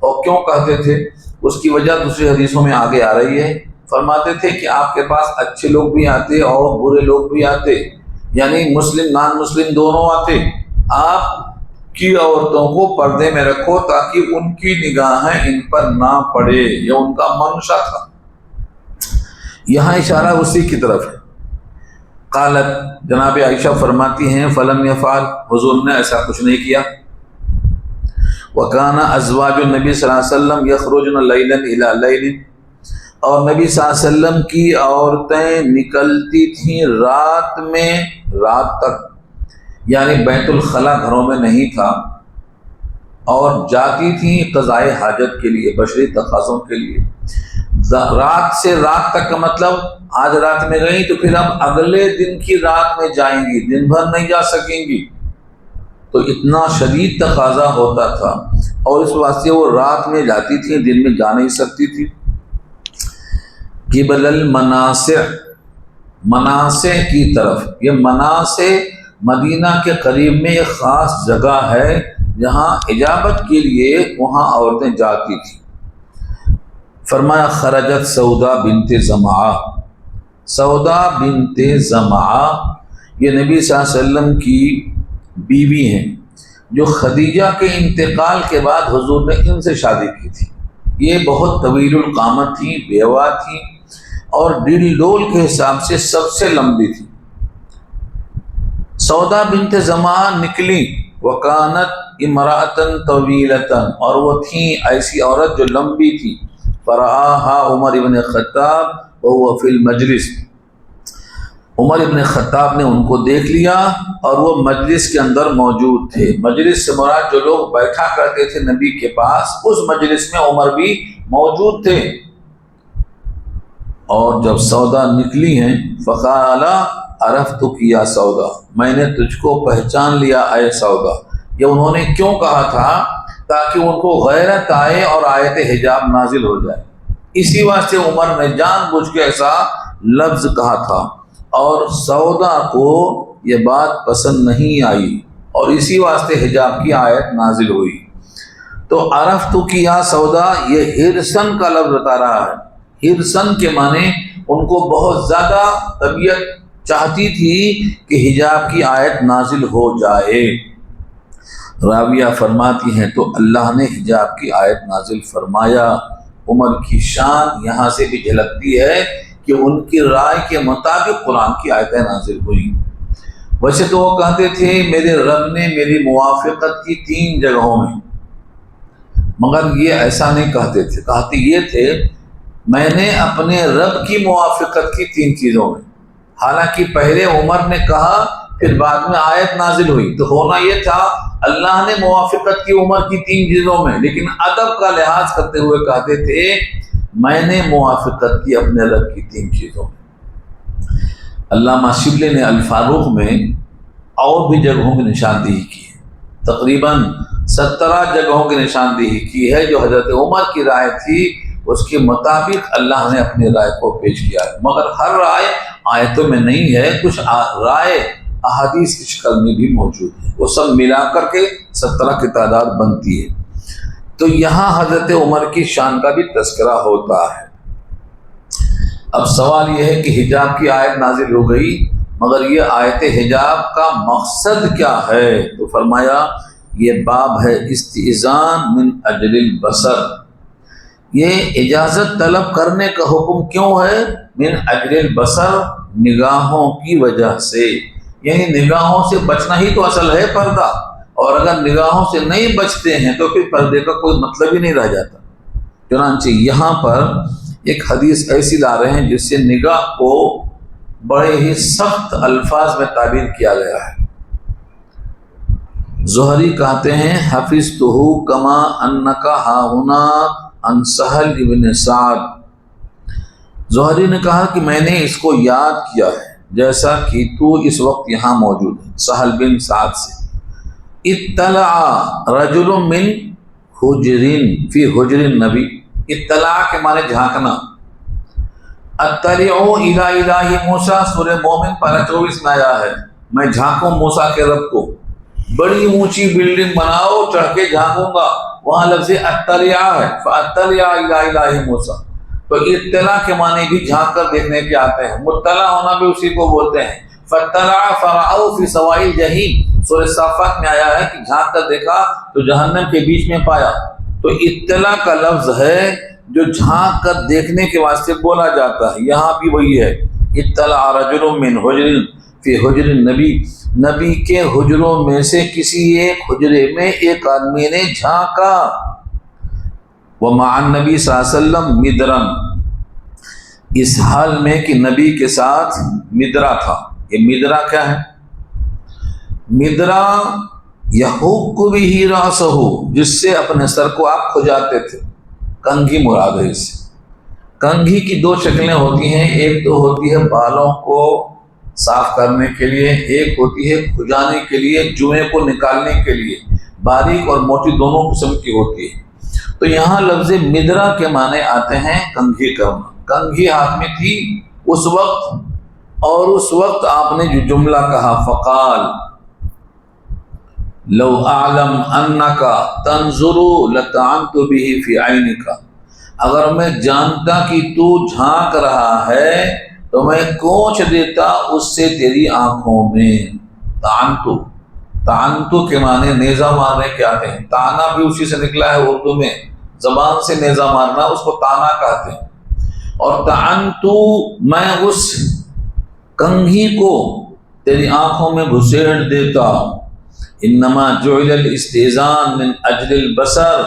S1: اور کیوں کہتے تھے اس کی وجہ دوسری حدیثوں میں آگے آ رہی ہے۔ فرماتے تھے کہ آپ کے پاس اچھے لوگ بھی آتے اور برے لوگ بھی آتے، یعنی مسلم نان مسلم دونوں آتے، آپ کی عورتوں کو پردے میں رکھو تاکہ ان کی نگاہیں ان پر نہ پڑے، یہ ان کا منشا تھا۔ یہاں اشارہ اسی کی طرف ہے۔ قالت، جناب عائشہ فرماتی ہیں فلم یفعل، حضور نے ایسا کچھ نہیں کیا۔ وکان ازواج النبی صلی اللہ علیہ وسلم یخرجن لیلا الی لیل، اور نبی صلی اللہ علیہ وسلم کی عورتیں نکلتی تھیں رات میں رات تک، یعنی بیت الخلا گھروں میں نہیں تھا، اور جاتی تھیں قضائے حاجت کے لیے، بشری تقاضوں کے لیے۔ رات سے رات تک کا مطلب آج رات میں گئیں تو پھر ہم اگلے دن کی رات میں جائیں گی، دن بھر نہیں جا سکیں گی، تو اتنا شدید تقاضا ہوتا تھا، اور اس واسطے وہ رات میں جاتی تھی، دن میں جا نہیں سکتی تھی۔ قبل المناصع، مناصع کی طرف، یہ مناصع مدینہ کے قریب میں ایک خاص جگہ ہے جہاں اجابت کے لیے وہاں عورتیں جاتی تھیں۔ فرمایا خرجت سودا بنت زمعہ، سودا بنت زمعہ یہ نبی صلی اللہ علیہ وسلم کی بیوی ہیں، جو خدیجہ کے انتقال کے بعد حضور نے ان سے شادی کی تھی۔ یہ بہت طویل القامت تھی، بیوہ تھی، اور ڈل ڈول کے حساب سے سب سے لمبی تھی۔ سودا بنت زمعہ نکلی، وکانت امرأۃ طویلۃ، اور وہ تھیں ایسی عورت جو لمبی تھی۔ فرآہا عمر ابن خطاب وهو فی المجلس، عمر ابن خطاب نے ان کو دیکھ لیا اور وہ مجلس کے اندر موجود تھے۔ مجلس سے مراد جو لوگ بیٹھا کرتے تھے نبی کے پاس، اس مجلس میں عمر بھی موجود تھے۔ اور جب سودا نکلی ہیں، فقال عرفتک یا سودا، میں نے تجھ کو پہچان لیا اے سودا۔ یہ انہوں نے کیوں کہا تھا؟ تاکہ ان کو غیرت آئے اور آیت حجاب نازل ہو جائے، اسی واسطے عمر نے جان بوجھ کے ایسا لفظ کہا تھا، اور سودا کو یہ بات پسند نہیں آئی، اور اسی واسطے حجاب کی آیت نازل ہوئی۔ تو عرفتک یا سودا، یہ ہرسن کا لفظ بتا رہا ہے۔ ہرسن کے معنی ان کو بہت زیادہ طبیعت چاہتی تھی کہ حجاب کی آیت نازل ہو جائے۔ راویہ فرماتی ہیں تو اللہ نے حجاب کی آیت نازل فرمایا۔ عمر کی شان یہاں سے بھی جھلکتی ہے کہ ان کی رائے کے مطابق قرآن کی آیتیں نازل ہوئی۔ ویسے تو وہ کہتے تھے میرے رب نے میری موافقت کی 3 جگہوں میں، مگر یہ ایسا نہیں کہتے تھے، کہتے یہ تھے میں نے اپنے رب کی موافقت کی 3 چیزوں میں۔ حالانکہ پہلے عمر نے کہا، پھر بعد میں آیت نازل ہوئی، تو ہونا یہ تھا اللہ نے موافقت کی عمر کی 3 چیزوں میں، لیکن ادب کا لحاظ کرتے ہوئے کہتے تھے میں نے موافقت کی اپنے رب کی 3 چیزوں میں۔ علامہ شبلی نے الفاروق میں اور بھی جگہوں کی نشاندہی کی ہے، تقریباً 17 جگہوں کی نشاندہی کی ہے جو حضرت عمر کی رائے تھی، اس کے مطابق اللہ نے اپنی رائے کو پیش کیا ہے، مگر ہر رائے آیتوں میں نہیں ہے، کچھ رائے احادیث کی شکل میں بھی موجود ہے، وہ سب ملا کر کے 17 کی تعداد بنتی ہے۔ تو یہاں حضرت عمر کی شان کا بھی تذکرہ ہوتا ہے۔ اب سوال یہ ہے کہ حجاب کی آیت نازل ہو گئی، مگر یہ آیت حجاب کا مقصد کیا ہے؟ تو فرمایا یہ باب ہے استئذان من اجل البصر، یہ اجازت طلب کرنے کا حکم کیوں ہے؟ من اجل البصر، نگاہوں کی وجہ سے، یعنی نگاہوں سے بچنا ہی تو اصل ہے پردہ، اور اگر نگاہوں سے نہیں بچتے ہیں تو پھر پردے کا کوئی مطلب ہی نہیں رہ جاتا۔ چنانچہ یہاں پر ایک حدیث ایسی لا رہے ہیں جس سے نگاہ کو بڑے ہی سخت الفاظ میں تعبیر کیا گیا ہے۔ زہری کہتے ہیں حفظتہ کما انک ہاہنا عن سہل ابن سعد، زہری نے کہا کہ میں نے اس کو یاد کیا ہے جیسا کہ تو اس وقت یہاں موجود ہے، سہل بن سعد سے۔ اطلع رجل من حجر فی حجر النبی، اطلاع کے معنی جھانکنا۔ اطلعوا الی الہ موسیٰ، سورہ مومن پارہ 24 میں آیا ہے میں جھانکوں موسیٰ کے رب کو، بڑی اونچی بلڈنگ بناؤ چڑھ کے جھانکوں گا، وہاں لفظ اطلع ہے، فاطلع الی الہ موسیٰ، تو اطلاع کے معنی بھی جھانک کر دیکھنے کے آتے ہیں، مطلع ہونا بھی اسی کو بولتے ہیں۔ فاطلع فرعوا فی سواء الجحیم، سورہ صافات میں آیا ہے کہ جھانک کر دیکھا تو جہنم کے بیچ میں پایا، تو اطلاع کا لفظ ہے جو جھانک کر دیکھنے کے واسطے بولا جاتا ہے، یہاں بھی وہی ہے۔ اطلع رجل من حجر فی حجر النبی، نبی کے حجروں میں سے کسی ایک حجرے میں ایک آدمی نے جھانکا۔ ومع النبی صلی اللہ علیہ وسلم مدرن، اس حال میں کہ نبی کے ساتھ مدرا تھا۔ یہ مدرا کیا ہے؟ مدرا یحک بہ راسہ، جس سے اپنے سر کو آپ کھجاتے تھے، کنگھی مراد ہے اس سے۔ کنگھی کی 2 شکلیں ہوتی ہیں، ایک تو ہوتی ہے بالوں کو صاف کرنے کے لیے، ایک ہوتی ہے کھجانے کے لیے، جوئیں کو نکالنے کے لیے، باریک اور موٹی دونوں قسم کی ہوتی ہے۔ تو یہاں لفظ مدرا کے معنی آتے ہیں کنگھی کرنا، کنگھی ہاتھ میں تھی اس وقت، اور اس وقت آپ نے جو جملہ کہا فقال لو اعلم انک تنظر لطعنت بہ فی عینک، اگر میں جانتا کہ تو جھانک رہا ہے تو میں کوچ دیتا اس سے تیری آنکھوں میں۔ تعنتو کے معنی نیزہ مارنے کے آتے ہیں، تانا بھی اسی سے نکلا ہے، اردو میں زبان سے نیزہ مارنا اس کو تانا کہتے ہیں۔ اور تعنتو، میں اس کنگھی کو تیری آنکھوں میں گھسیڑ دیتا۔ انما جعل الاستئذان من اجل البصر،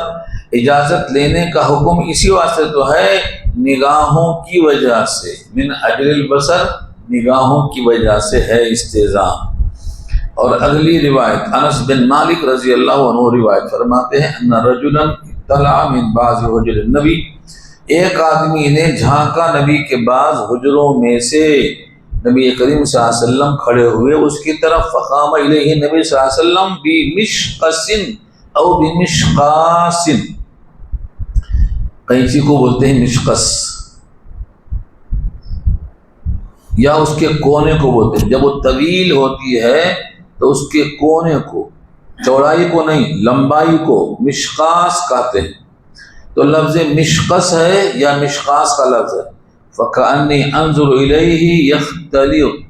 S1: اجازت لینے کا حکم اسی واسطے تو ہے نگاہوں کی وجہ سے، من اجل البصر، نگاہوں کی وجہ سے ہے استئذان۔ اور اگلی روایت انس بن مالک رضی اللہ عنہ روایت فرماتے ہیں ان رجلا اطلع من بعض حجر النبی، ایک آدمی نے جھانکا نبی کے بعض حجروں میں سے، نبی کریم صلی اللہ علیہ وسلم کھڑے ہوئے اس کی طرف، فقام الیہ، نبی صلی اللہ علیہ وسلم بمشقص او بمشقاس، قینچی کو بولتے ہیں مشقص، یا اس کے کونے کو بولتے ہیں، جب وہ طویل ہوتی ہے تو اس کے کونے کو، چوڑائی کو نہیں لمبائی کو مشقاس کہتے ہیں۔ تو لفظ مشقص ہے یا مشقاس کا لفظ ہے، فَكَأَنِّي أَنظُرُ إِلَيْهِ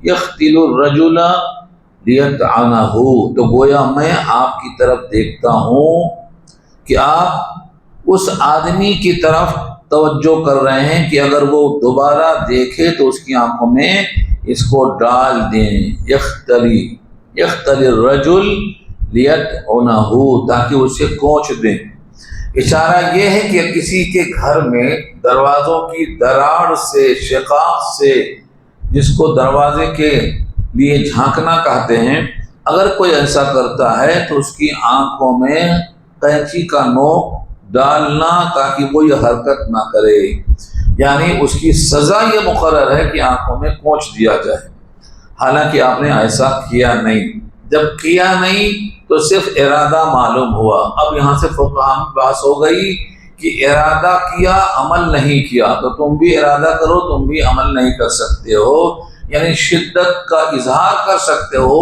S1: يَخْتِلُ الرَّجُلَ لِيَطْعَنَهُ، تو گویا میں آپ کی طرف دیکھتا ہوں کہ آپ اس آدمی کی طرف توجہ کر رہے ہیں کہ اگر وہ دوبارہ دیکھے تو اس کی آنکھوں میں اس کو ڈال دیں، یختلی الرجل لیطعنہ، تاکہ اسے کوچ دیں۔ اشارہ یہ ہے کہ کسی کے گھر میں دروازوں کی دراڑ سے، شقاق سے، جس کو دروازے کے لیے جھانکنا کہتے ہیں، اگر کوئی ایسا کرتا ہے تو اس کی آنکھوں میں قینچی کا نوک ڈالنا تاکہ وہ یہ حرکت نہ کرے، یعنی اس کی سزا یہ مقرر ہے کہ آنکھوں میں کوچ دیا جائے۔ حالانکہ آپ نے ایسا کیا نہیں، جب کیا نہیں تو صرف ارادہ معلوم ہوا۔ اب یہاں سے فقہاء میں بحث ہو گئی کہ ارادہ کیا، عمل نہیں کیا، تو تم بھی ارادہ کرو، تم بھی عمل نہیں کر سکتے ہو، یعنی شدت کا اظہار کر سکتے ہو،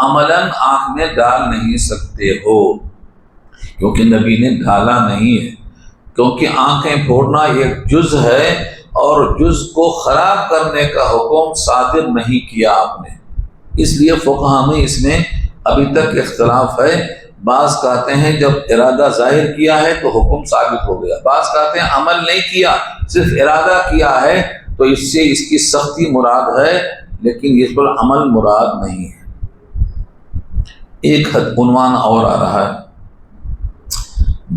S1: عملاً آنکھ میں ڈال نہیں سکتے ہو، کیونکہ نبی نے ڈالا نہیں ہے، کیونکہ آنکھیں پھوڑنا ایک جز ہے اور جز کو خراب کرنے کا حکم صادر نہیں کیا آپ نے۔ اس لیے فقہاء میں اس میں ابھی تک اختلاف ہے۔ بعض کہتے ہیں جب ارادہ ظاہر کیا ہے تو حکم ثابت ہو گیا، بعض کہتے ہیں عمل نہیں کیا، صرف ارادہ کیا ہے تو اس سے اس کی سختی مراد ہے، لیکن اس پر عمل مراد نہیں ہے۔ ایک عنوان اور آ رہا ہے،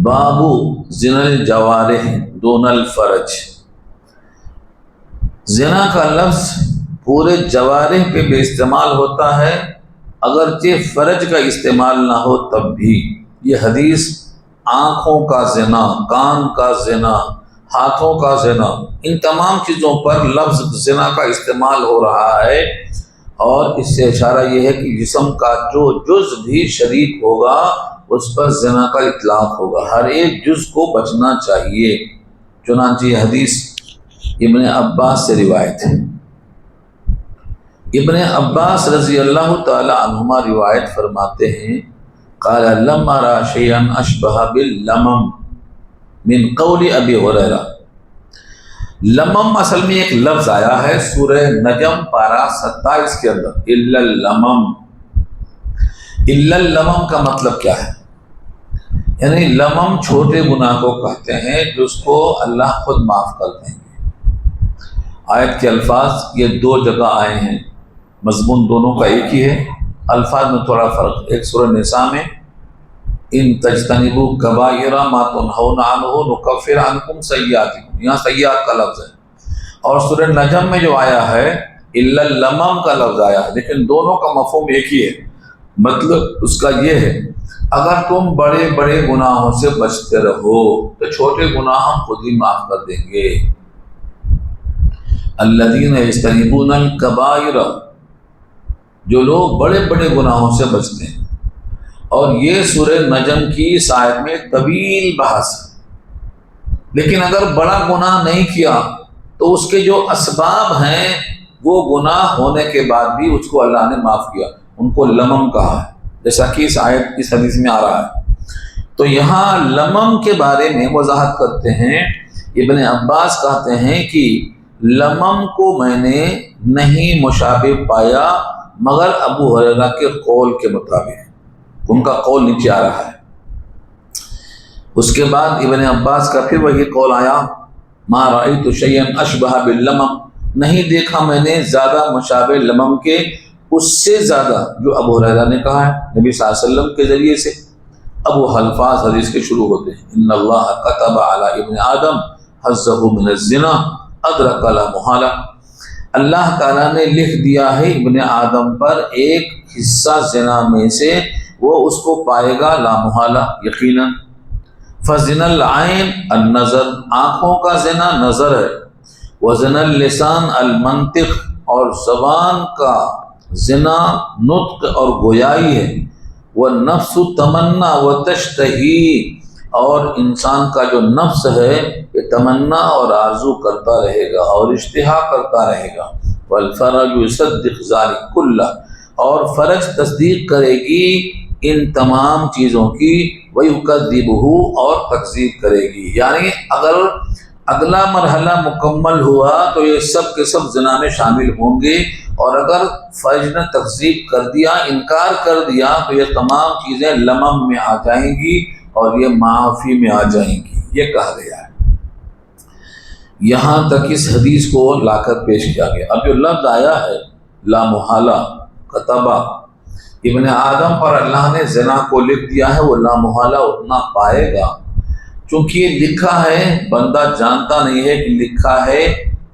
S1: بابو زنا الجوارح دون الفرج۔ زنا کا لفظ پورے جوارح پہ بھی استعمال ہوتا ہے، اگرچہ فرج کا استعمال نہ ہو تب بھی۔ یہ حدیث آنکھوں کا زنا، کان کا زنا، ہاتھوں کا زنا، ان تمام چیزوں پر لفظ زنا کا استعمال ہو رہا ہے، اور اس سے اشارہ یہ ہے کہ جسم کا جو جز بھی شریک ہوگا اس پر زنا کا اطلاق ہوگا، ہر ایک جز کو بچنا چاہیے۔ چنانچہ یہ حدیث ابن عباس سے روایت ہے۔ ابن عباس رضی اللہ تعالی عنہما روایت فرماتے ہیں، قال لم ارى شيئا اشبه باللمم من قول ابی ہریرہ۔ لمم اصل میں ایک لفظ آیا ہے سورہ نجم پارہ 27 کے اندر، الا اللمم۔ الا اللمم کا مطلب کیا ہے؟ یعنی لمم چھوٹے گناہ کو کہتے ہیں جس کو اللہ خود معاف کر دیں گے۔ آیت کے الفاظ یہ دو جگہ آئے ہیں، مضمون دونوں کا ایک ہی ہے، الفاظ میں تھوڑا فرق۔ ایک سورہ نساء میں ان تجتنبوا کبائر ما تنہون عنہ نکفر عنکم سیئاتکم، یہاں سیئات کا لفظ ہے، اور سورہ نجم میں جو آیا ہے الا اللمم کا لفظ آیا ہے، لیکن دونوں کا مفہوم ایک ہی ہے۔ مطلب اس کا یہ ہے اگر تم بڑے بڑے گناہوں سے بچتے رہو تو چھوٹے گناہ ہم خود ہی معاف کر دیں گے۔ الذین یجتنبون الکبائر، جو لوگ بڑے بڑے گناہوں سے بچتے ہیں۔ اور یہ سورہ نجم کی اس آیت میں ایک طویل بحث ہے، لیکن اگر بڑا گناہ نہیں کیا تو اس کے جو اسباب ہیں وہ گناہ ہونے کے بعد بھی اس کو اللہ نے معاف کیا، ان کو لمم کہا ہے، جیسا کہ اس آیت اس حدیث میں آ رہا ہے۔ تو یہاں لمم کے بارے میں وضاحت کرتے ہیں، ابن عباس کہتے ہیں کہ لمم کو میں نے نہیں مشابہ پایا مگر ابو ہریرہ کے قول کے مطابق، ان کا قول نیچے آ رہا ہے۔ اس کے بعد ابن عباس کا پھر وہی قول آیا، ما رأیت شیئا اشبہ باللمم، نہیں دیکھا میں نے زیادہ مشابہ لمم کے، اس سے زیادہ جو ابو ہریرہ نے کہا ہے نبی صلی اللہ علیہ وسلم کے ذریعے سے۔ اب وہ الفاظ حدیث کے شروع ہوتے ہیں، ان اللہ کتب علی ابن آدم حظہ من الزنا ادرک لا محالہ، اللہ تعالیٰ نے لکھ دیا ہے ابن آدم پر ایک حصہ زنا میں سے، وہ اس کو پائے گا لا محالہ یقیناً۔ فزنا العین النظر، آنکھوں کا زنا نظر ہے، وزنا اللسان المنطق، اور زبان کا زنا نطق اور گویائی ہے، والنفس تمنا وتشتہی، اور انسان کا جو نفس ہے یہ تمنا اور آرزو کرتا رہے گا اور اشتہا کرتا رہے گا، والفرج یصدق ذلک کلہ، اور فرج تصدیق کرے گی ان تمام چیزوں کی، وَيُكَذِّبُهُ، اور تکذیب کرے گی۔ یعنی اگر اگلا مرحلہ مکمل ہوا تو یہ سب کے سب زنا میں شامل ہوں گے، اور اگر فرج نے تکذیب کر دیا، انکار کر دیا، تو یہ تمام چیزیں لمم میں آ جائیں گی اور یہ معافی میں آ جائیں گی، یہ کہا گیا ہے۔ یہاں تک اس حدیث کو لا کر پیش کیا گیا۔ اب جو لفظ آیا ہے لا محالہ کتبہ، ابن آدم پر اللہ نے زنا کو لکھ دیا ہے، وہ لا محالہ اتنا پائے گا، چونکہ یہ لکھا ہے، بندہ جانتا نہیں ہے کہ لکھا ہے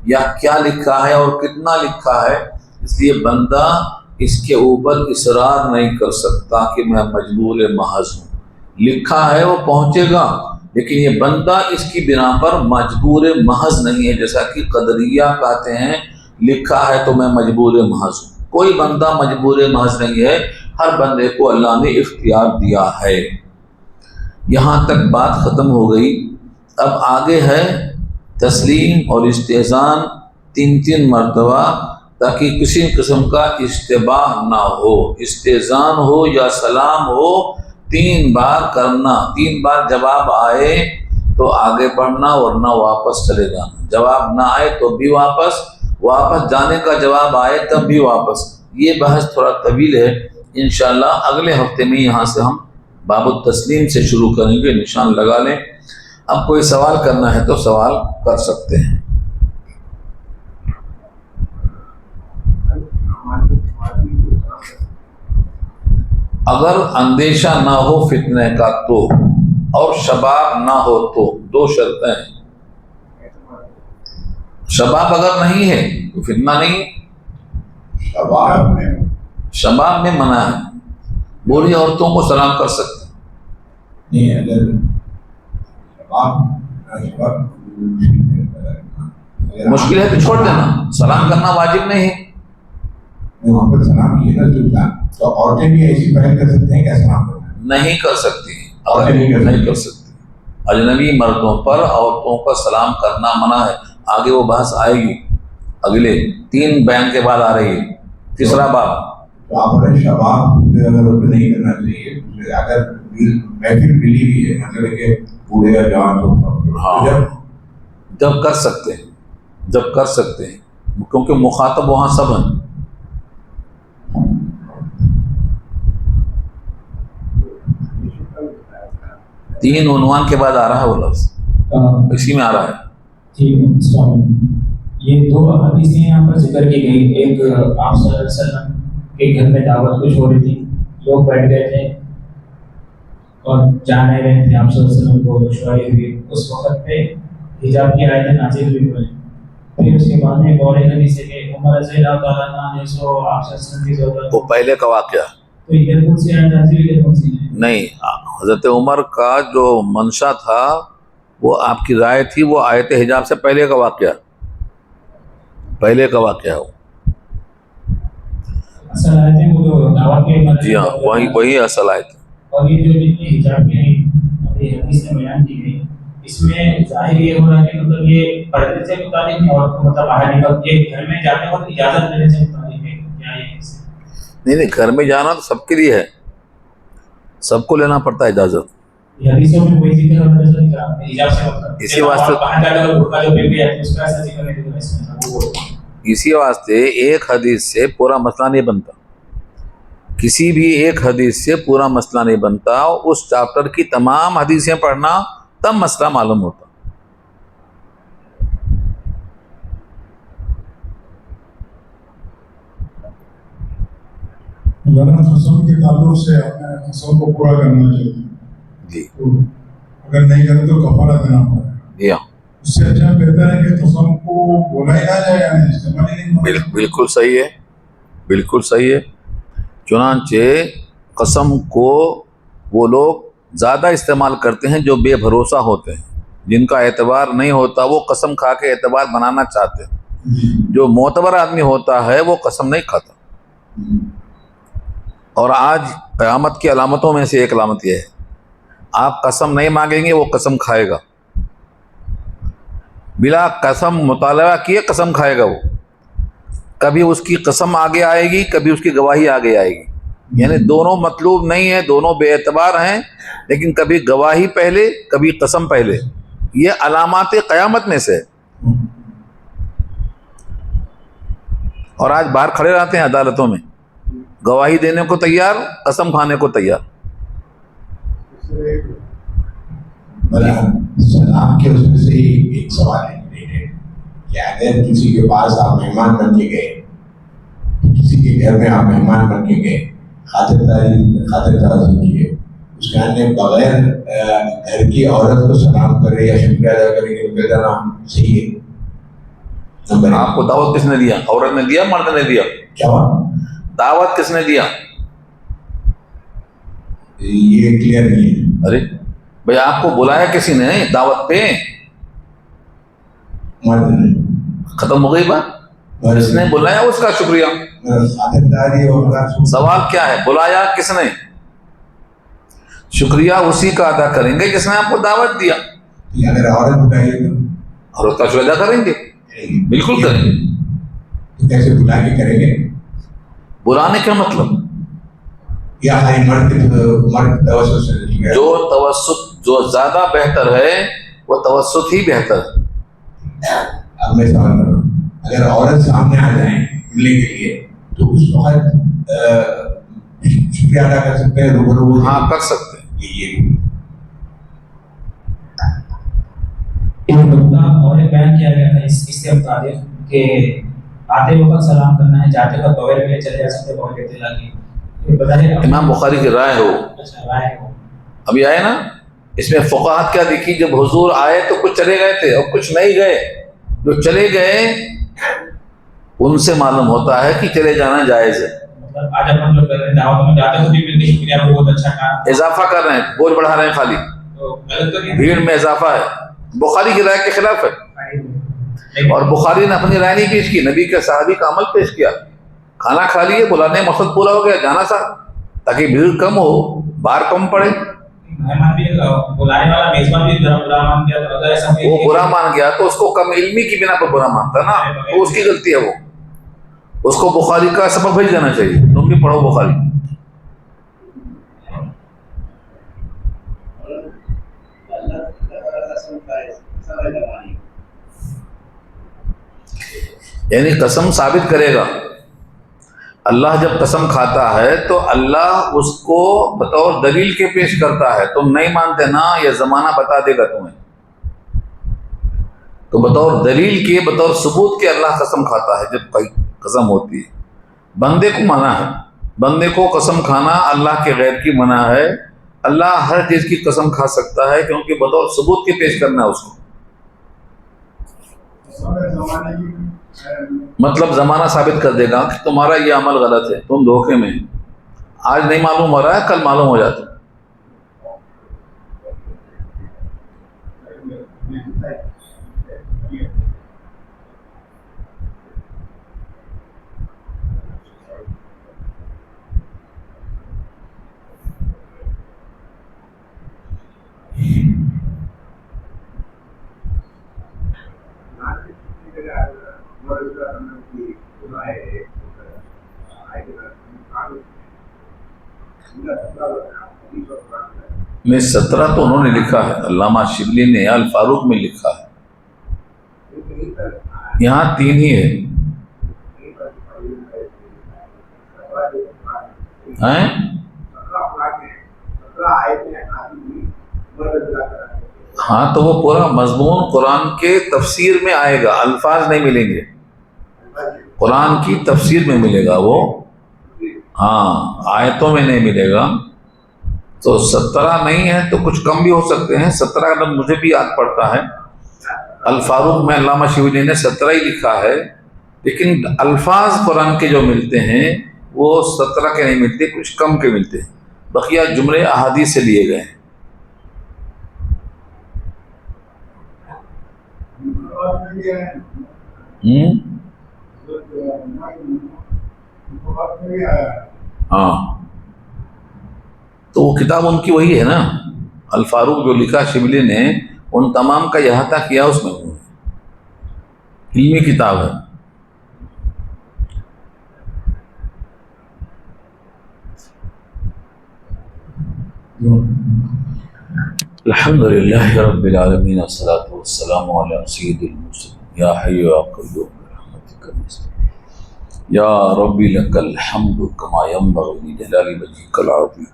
S1: یا کیا لکھا ہے اور کتنا لکھا ہے، اس لیے بندہ اس کے اوپر اصرار نہیں کر سکتا کہ میں مجبور محض ہوں۔ لکھا ہے وہ پہنچے گا، لیکن یہ بندہ اس کی بنا پر مجبور محض نہیں ہے، جیسا کہ قدریہ کہتے ہیں لکھا ہے تو میں مجبور محض ہوں۔ کوئی بندہ مجبور محض نہیں ہے، ہر بندے کو اللہ نے اختیار دیا ہے۔ یہاں تک بات ختم ہو گئی۔ اب آگے ہے تسلیم اور استئذان 3 مرتبہ، تاکہ کسی قسم کا اشتباہ نہ ہو۔ استئذان ہو یا سلام ہو، 3 بار کرنا، 3 بار جواب آئے تو آگے بڑھنا، ورنہ واپس چلے جانا۔ جواب نہ آئے تو بھی واپس جانے کا جواب آئے تب بھی واپس۔ یہ بحث تھوڑا طویل ہے، انشاءاللہ اگلے ہفتے میں یہاں سے ہم باب التسلیم سے شروع کریں گے، نشان لگا لیں۔ اب کوئی سوال کرنا ہے تو سوال کر سکتے ہیں۔ اگر اندیشہ نہ ہو فتنے کا تو، اور شباب نہ ہو تو، 2 شرطیں ہیں۔ شباب اگر نہیں ہے تو فتنہ نہیں۔ شباب میں منع ہے، بوڑھی عورتوں کو سلام کر سکتے
S2: نہیں، اگر
S1: مشکل ہے تو چھوڑ دینا، سلام کرنا واجب نہیں ہے۔
S2: وہاں پر سلام کیا تو عورتیں بھی ایسی پہل کر سکتے ہیں، کیا سلام کرنا
S1: نہیں کر سکتی، نہیں کر سکتی۔ اجنبی مردوں پر عورتوں کا سلام کرنا منع ہے۔ آگے وہ بحث آئے گی، اگلے 3 بیان کے بعد آ رہی ہے، 3 باب۔
S2: تو آپ اگر شباب نہیں کرنا چاہیے، اگر محفل ملی ہوئی ہے، مطلب کہ بوڑھے یا جوان،
S1: جب کر سکتے ہیں، جب کر سکتے ہیں، کیونکہ مخاطب وہاں سب ہیں۔ تین عنوان کے بعد آ رہا ہے وہ لفظ، اسی میں آ رہا ہے۔
S3: یہ 2 حدیثیں یہاں پر ذکر کی گئی۔ ایک آپ صلی اللہ علیہ وسلم کے گھر میں دعوت کچھ ہو رہی تھی، لوگ بیٹھ گئے تھے اور جا نہیں رہے تھے، آپ صلی اللہ علیہ وسلم کو دشواری ہوئی، اس وقت پہ حجاب کی آیتیں نازل ہوئی۔ پھر اس کے بعد میں ایک اور حدیث ہے کہ عمر رضی اللہ تعالیٰ عنہ نے سو آپ صلی اللہ علیہ وسلم کی ضرورت،
S1: وہ پہلے کا واقعہ
S3: تو یہ کون سی آیت نازل ہوئی، کون سی
S1: نہیں۔ حضرت عمر کا جو منشا تھا، وہ آپ کی رائے تھی، وہ آیت حجاب سے پہلے کا واقعہ، پہلے کا واقعہ ہو۔
S3: اصل آیتیں وہ جو دعوت کے،
S1: جی ہاں، وہی اصل آیت ہے۔
S3: اور یہ جو جتنی حجاب کی حدیث میں بیان کی گئی، اس میں ظاہر یہ ہو رہا ہے کہ مطلب یہ پردے سے متعلق نہیں، اور مطلب باہر نکل کے گھر میں جانے وقت اجازت لینے سے متعلق ہے کیا؟ یہ
S1: نہیں، گھر میں جانا تو سب کے لیے ہے، سب کو لینا پڑتا ہے اجازت۔
S3: حدیثوں میں کوئی ذکر ہوتا ہے حجاب سے مطلب
S1: اسی واسطے
S3: باہر جا کر برقع جو پہن کے جاتے ہیں اس کا ایسا ذکر نہیں ہے اس میں۔
S1: اسی واسطے ایک حدیث سے پورا مسئلہ نہیں بنتا، کسی بھی ایک حدیث سے پورا مسئلہ نہیں بنتا، اس چیپٹر کی تمام حدیثیں پڑھنا تب مسئلہ معلوم ہوتا۔
S4: قسم کے تعلق سے اپنے قسم کو پورا کرنا چاہیے
S1: جی،
S4: تو اگر نہیں کرے تو کفارہ دینا پڑے گا۔
S1: جی ہاں،
S4: اس سے اچھا بہتر ہے کہ قسم کو بولا ہی نہ جائے، یعنی استعمال ہی نہیں ہونا۔
S1: بالکل صحیح ہے، بالکل صحیح ہے۔ چنانچہ قسم کو وہ لوگ زیادہ استعمال کرتے ہیں جو بے بھروسہ ہوتے ہیں، جن کا اعتبار نہیں ہوتا، وہ قسم کھا کے اعتبار بنانا چاہتے ہیں۔ جو معتبر آدمی ہوتا ہے وہ قسم نہیں کھاتا۔ اور آج قیامت کی علامتوں میں سے ایک علامت یہ ہے، آپ قسم نہیں مانگیں گے، وہ قسم کھائے گا، بلا قسم مطالبہ کیے قسم کھائے گا۔ وہ کبھی اس کی قسم آگے آئے گی، کبھی اس کی گواہی آگے آئے گی، یعنی دونوں مطلوب نہیں ہے، دونوں بے اعتبار ہیں، لیکن کبھی گواہی پہلے، کبھی قسم پہلے۔ یہ علامات قیامت میں سے. اور آج باہر کھڑے رہتے ہیں عدالتوں میں, گواہی دینے کو تیار, قسم کھانے کو تیار.
S2: سلام کے اس میں سے ایک سوال ہے کہ اگر کسی کے پاس آپ مہمان بن کے گئے, کسی کے گھر میں آپ مہمان بن کے گئے, خاطرداری کیے, اس کے آنے بغیر گھر کی عورت کو سلام کرے یا شکریہ ادا کرے کہ نکل جانا صحیح ہے؟
S1: آپ کو دعوت کس نے دیا؟ عورت نے دیا, مرد نے دیا؟
S2: کیا
S1: دعوت کس نے دیا؟
S2: یہ کلیئر نہیں ہے.
S1: ارے بھئی آپ کو بلایا کسی نے دعوت پہ؟
S2: مرد نے.
S1: ختم ہو گئی بات. جس نے بلایا اس کا شکریہ.
S2: خاطرداری اور
S1: سوال کیا ہے؟ بلایا کس نے؟ شکریہ اسی کا ادا کریں گے جس نے آپ کو دعوت دیا.
S2: اگر عورت بلائے تو
S1: اور اس کا شکریہ ادا کریں گے, بالکل کریں گے.
S2: تو کیسے بلا کے کریں گے؟
S1: بلانے کا مطلب
S2: یا مرد توسط سے
S1: جو توسط جو زیادہ بہتر ہے وہ توسط ہی بہتر ہے.
S2: اب میں سوال کر رہا ہوں, اگر عورت سامنے آ جائیں ملنے کے لیے تو اس وقت شکریہ ادا کر سکتے ہیں روبرو؟
S1: ہاں کر سکتے ہیں.
S2: یہ
S3: ایک نقطہ اور ایک بیان کیا گیا تھا اس سے متعلق کہ آتے وقت سلام کرنا ہے, جاتے وقت بغیر ملے چلے جا سکتے بغیر اطلاع کی.
S1: امام بخاری کی رائے ہو.
S3: اچھا رائے ہو.
S1: ابھی آئے نا, اس میں فقہات کیا دیکھی, جب حضور آئے تو کچھ چلے گئے تھے اور کچھ نہیں گئے. جو چلے گئے ان سے معلوم ہوتا ہے کہ چلے جانا جائز ہے.
S3: مطلب آج اپن لوگ دعوت میں جاتے ہوئے بھی مل کے شکریہ بہت اچھا کہا,
S1: اضافہ کر رہے ہیں, بوجھ بڑھا رہے ہیں خالی,
S3: تو غلط تو نہیں؟
S1: بھیڑ میں اضافہ ہے. بخاری کی رائے کے خلاف ہے. اور بخاری نے اپنی رائے نہیں پیش کی, نبی کے صحابی کا عمل پیش کیا. کھانا کھا لیے, بلانے مقصد پورا ہو گیا, جانا سا تاکہ بھیڑ کم ہو, باہر کم پڑے.
S3: مہمان بھی بلانے والا میزبان بھی برا مان گیا, تو اگر ایسا
S1: وہ برا مان گیا تو اس کو کم علمی کی بنا پر برا مانتا نا, تو اس کی غلطی ہے. وہ اس کو بخاری کا سبق بھیج دینا چاہیے, تم بھی پڑھو بخاری. یعنی قسم ثابت کرے گا. اللہ جب قسم کھاتا ہے تو اللہ اس کو بطور دلیل کے پیش کرتا ہے. تم نہیں مانتے نا, یہ زمانہ بتا دے گا تمہیں. تو بطور دلیل کے, بطور ثبوت کے اللہ قسم کھاتا ہے جب کوئی قسم ہوتی ہے. بندے کو منع ہے, بندے کو قسم کھانا اللہ کے غیر کی منع ہے. اللہ ہر چیز کی قسم کھا سکتا ہے کیونکہ بطور ثبوت کے پیش کرنا ہے اس کو. مطلب زمانہ ثابت کر دے گا کہ تمہارا یہ عمل غلط ہے, تم دھوکے میں. آج نہیں معلوم ہو رہا ہے, کل معلوم ہو جاتا. میں 17 تو انہوں نے لکھا ہے, علامہ شبلی نے الفاروق میں لکھا ہے. یہاں 3 ہی ہے. ہاں تو وہ پورا مضمون قرآن کے تفسیر میں آئے گا, الفاظ نہیں ملیں گے, قرآن کی تفسیر میں ملے گا وہ. ہاں آیتوں میں نہیں ملے گا. تو 17 نہیں ہے تو کچھ کم بھی ہو سکتے ہیں. 17 کا مجھے بھی یاد پڑتا ہے, الفاروق میں علامہ شبلی نے 17 ہی لکھا ہے. لیکن الفاظ قرآن کے جو ملتے ہیں وہ 17 کے نہیں ملتے, کچھ کم کے ملتے ہیں. بقیہ جملے احادیث سے لیے گئے ہیں. ہاں تو وہ کتاب ان کی وہی ہے نا, الفاروق جو لکھا شبلی نے, ان تمام کا احاطہ کیا اس میں, علمی کتاب ہے. الحمد لله رب العالمين والصلاة والسلام على سيد المرسلين يا حي يا قيوم برحمتك نستغيث يا ربي لك الحمد كما ينبغي لجلال وجهك العظيم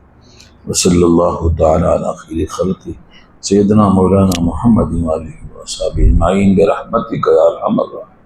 S1: وصلى الله تعالى على خير خلقه سيدنا مولانا محمد وآله وصحبه أجمعين برحمتك يا أرحم الراحمين.